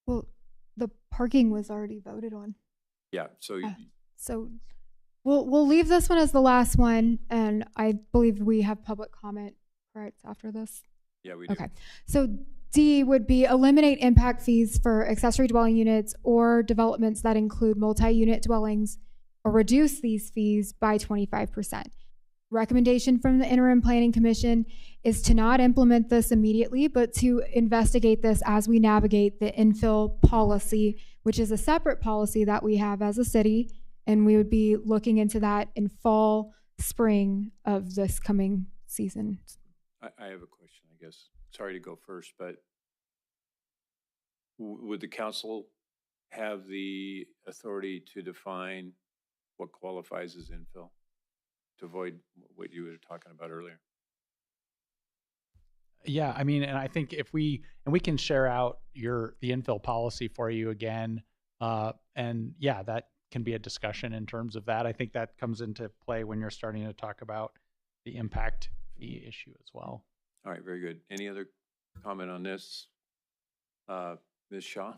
Well, the parking was already voted on. Yeah, so So we'll leave this one as the last one, and I believe we have public comment, correct, after this? yeah, we do. Okay. So D would be eliminate impact fees for accessory dwelling units or developments that include multi-unit dwellings, or reduce these fees by 25%. Recommendation from the Interim Planning Commission is to not implement this immediately, but to investigate this as we navigate the infill policy, which is a separate policy that we have as a city, and we would be looking into that in fall, spring of this coming season. I have a question, I guess. Sorry to go first, but would the council have the authority to define what qualifies as infill, to avoid what you were talking about earlier? Yeah, I mean, and I think if we can share out the infill policy for you again, and yeah, that can be a discussion in terms of that. I think that comes into play when you're starting to talk about the impact fee issue as well. All right, very good. Any other comment on this? Ms. Shaw?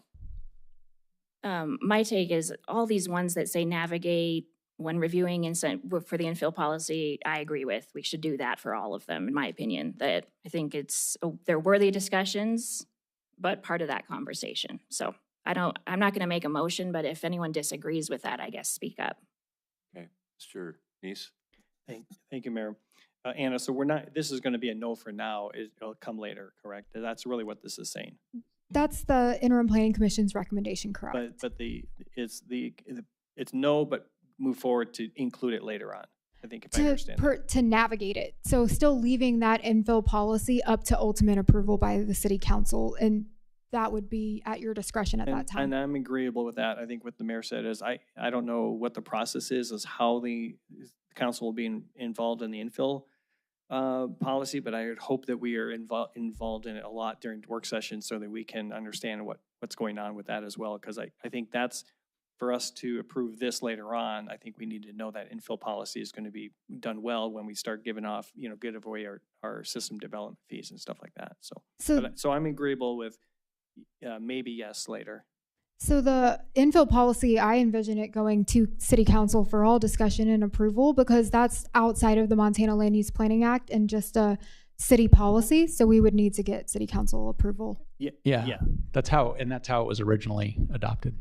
My take is all these ones that say navigate when reviewing for the infill policy, I agree with. We should do that for all of them, in my opinion. That I think they're worthy discussions, but part of that conversation. So I'm not going to make a motion, but if anyone disagrees with that, I guess speak up. Okay, Mr. Neese? Thank you, Mayor. Anna, so this is going to be a no for now. It'll come later, correct? That's really what this is saying. That's the Interim Planning Commission's recommendation, correct? But it's no, but move forward to include it later on. I think if I understand to navigate it. So still leaving that infill policy up to ultimate approval by the city council, and that would be at your discretion at that time. And I'm agreeable with that. I think what the mayor said is I don't know what the process is how the council will be involved in the infill policy, but I would hope that we are involved in it a lot during work sessions so that we can understand what's going on with that as well. Because I think that's, for us to approve this later on, I think we need to know that infill policy is going to be done well when we start giving off, give away our system development fees and stuff like that. So I'm agreeable with maybe yes later. So the infill policy, I envision it going to City Council for all discussion and approval, because that's outside of the Montana Land Use Planning Act and just a city policy. So we would need to get City Council approval. Yeah. That's how it was originally adopted.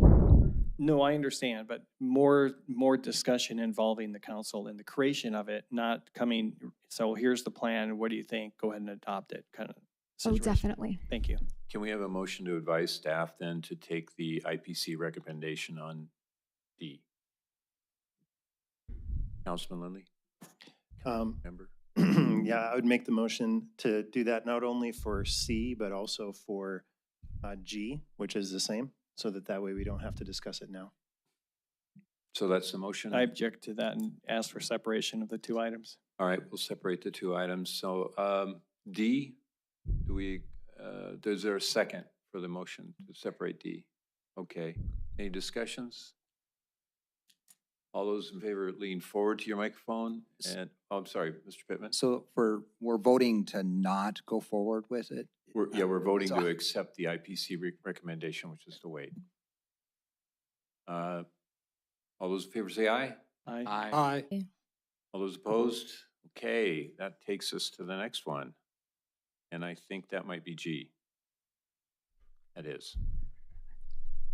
No, I understand, but more discussion involving the council in the creation of it, not coming, so here's the plan, what do you think? Go ahead and adopt it kind of situation. Oh, definitely. Thank you. Can we have a motion to advise staff then to take the IPC recommendation on D? Councilman Lindley? Member? Yeah, I would make the motion to do that not only for C, but also for G, which is the same, so that way we don't have to discuss it now. So that's the motion? I object to that and ask for separation of the two items. All right, we'll separate the two items. So D, is there a second for the motion to separate D? Okay, any discussions? All those in favor, lean forward to your microphone. And I'm sorry, Mr. Pittman. So we're voting to not go forward with it? We're voting to accept the IPC recommendation, which is to wait. All those in favor say aye. Aye. Aye. All those opposed? Okay, that takes us to the next one. And I think that might be G. That is.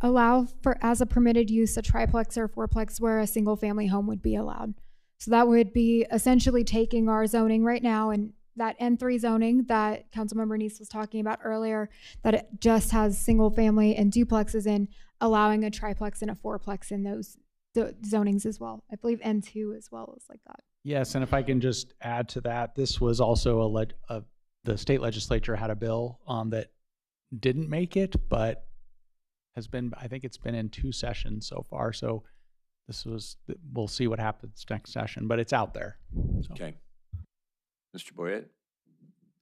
Allow for, as a permitted use, a triplex or fourplex where a single family home would be allowed. So that would be essentially taking our zoning right now, and that N3 zoning that Councilmember Neese was talking about earlier, that it just has single family and duplexes in, allowing a triplex and a fourplex in those zonings as well. I believe N2 as well is like that. Yes, and if I can just add to that, this was also the state legislature had a bill that didn't make it, but has been, I think it's been in 2 sessions so far. So we'll see what happens next session, but it's out there. So. Okay. Mr. Boyette?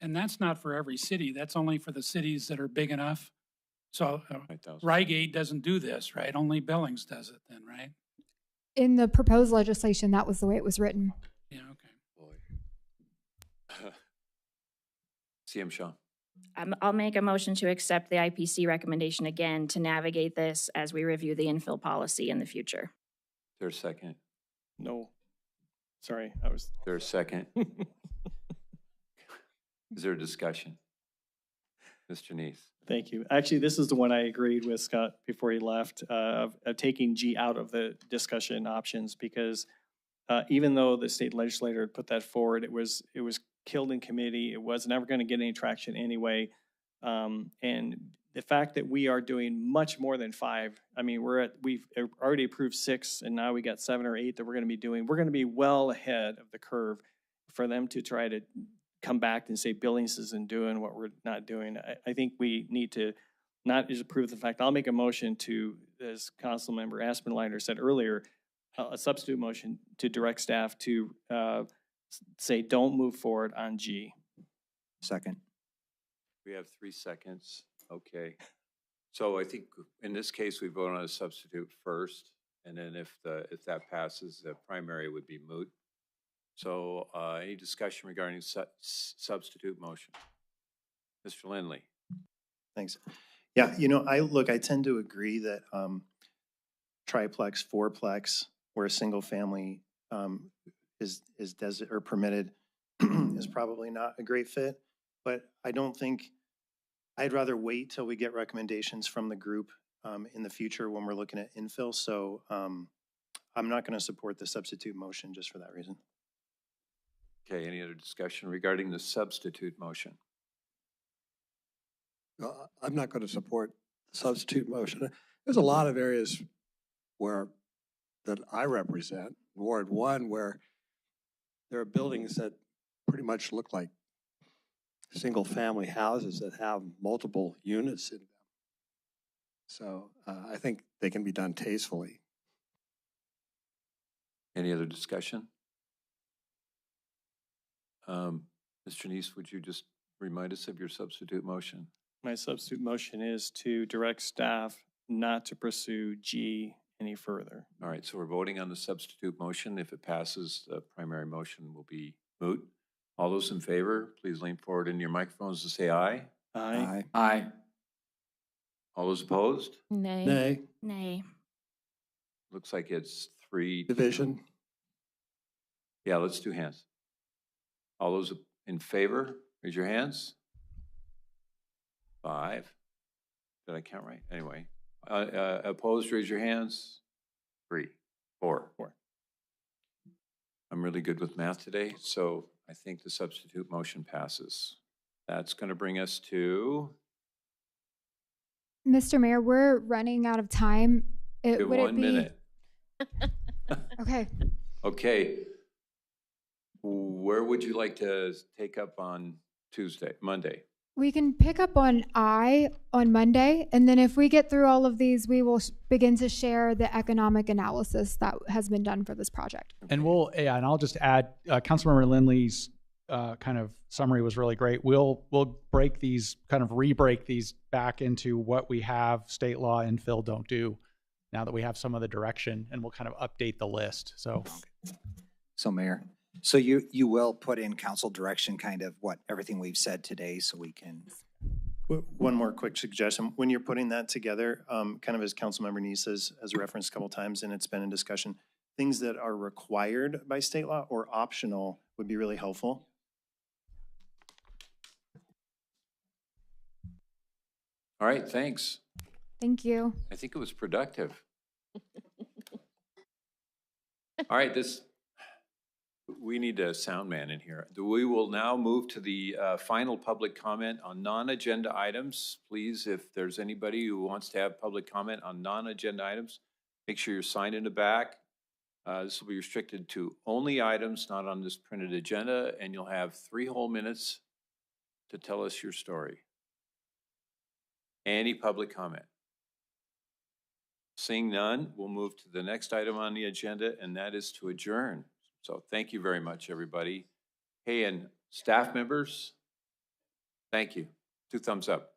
And that's not for every city. That's only for the cities that are big enough. So 5,000. Rygate doesn't do this, right? Only Billings does it then, right? In the proposed legislation, that was the way it was written. Yeah, okay. CM Shaw. I'll make a motion to accept the IPC recommendation again to navigate this as we review the infill policy in the future. Is there a second? No. Sorry, I was. Is there a second? Is there a discussion? Mr. Neese. Thank you. Actually, this is the one I agreed with Scott before he left, of taking G out of the discussion options, because even though the state legislator put that forward, it was killed in committee. It was never going to get any traction anyway. And the fact that we are doing much more than 5, I mean, we've already approved 6, and now we got 7 or 8 that we're going to be doing. We're going to be well ahead of the curve for them to try to come back and say Billings isn't doing what we're not doing. I think we need to not just approve the fact. I'll make a motion to, as Councilmember Aspenleiter said earlier, a substitute motion to direct staff to say don't move forward on G. Second. We have 3 seconds. Okay. So I think in this case, we vote on a substitute first, and then if that passes, the primary would be moot. So any discussion regarding substitute motion? Mr. Lindley. Thanks. Yeah, I tend to agree that triplex, fourplex, where a single family is permitted is probably not a great fit. But I'd rather wait till we get recommendations from the group in the future when we're looking at infill. So I'm not going to support the substitute motion just for that reason. Okay, any other discussion regarding the substitute motion? I'm not going to support the substitute motion. There's a lot of areas that I represent, Ward 1, where there are buildings that pretty much look like single-family houses that have multiple units in them. So I think they can be done tastefully. Any other discussion? Mr. Neese, would you just remind us of your substitute motion? My substitute motion is to direct staff not to pursue G any further. All right, so we're voting on the substitute motion. If it passes, the primary motion will be moot. All those in favor, please lean forward in your microphones to say aye. Aye. Aye. All those opposed? Nay. Nay. Nay. Looks like it's 3. Division. Yeah, let's do hands. All those in favor, raise your hands. 5. Did I count right? Anyway. Opposed, raise your hands. 3. 4. I'm really good with math today, so I think the substitute motion passes. That's going to bring us to... Mr. Mayor, we're running out of time. Would it 1 be... minute. Okay. Okay. Where would you like to take up on Monday? We can pick up on I on Monday, and then if we get through all of these, we will begin to share the economic analysis that has been done for this project. And and I'll just add, Councilmember Lindley's kind of summary was really great. We'll break these, kind of re-break these back into what we have state law and Phil don't do now that we have some of the direction, and we'll kind of update the list. So Mayor, so you will put in council direction, kind of everything we've said today, so we can. One more quick suggestion. When you're putting that together, kind of as Councilmember Neese has referenced a couple times, and it's been in discussion, things that are required by state law or optional would be really helpful. All right, thanks. Thank you. I think it was productive. All right, we need a sound man in here. We will now move to the final public comment on non-agenda items. Please, if there's anybody who wants to have public comment on non-agenda items, make sure you're signed in the back. This will be restricted to only items not on this printed agenda, and you'll have 3 whole minutes to tell us your story? Any public comment? Seeing none, we'll move to the next item on the agenda, and that is to adjourn. So thank you very much, everybody. Hey, and staff members, thank you. 2 thumbs up.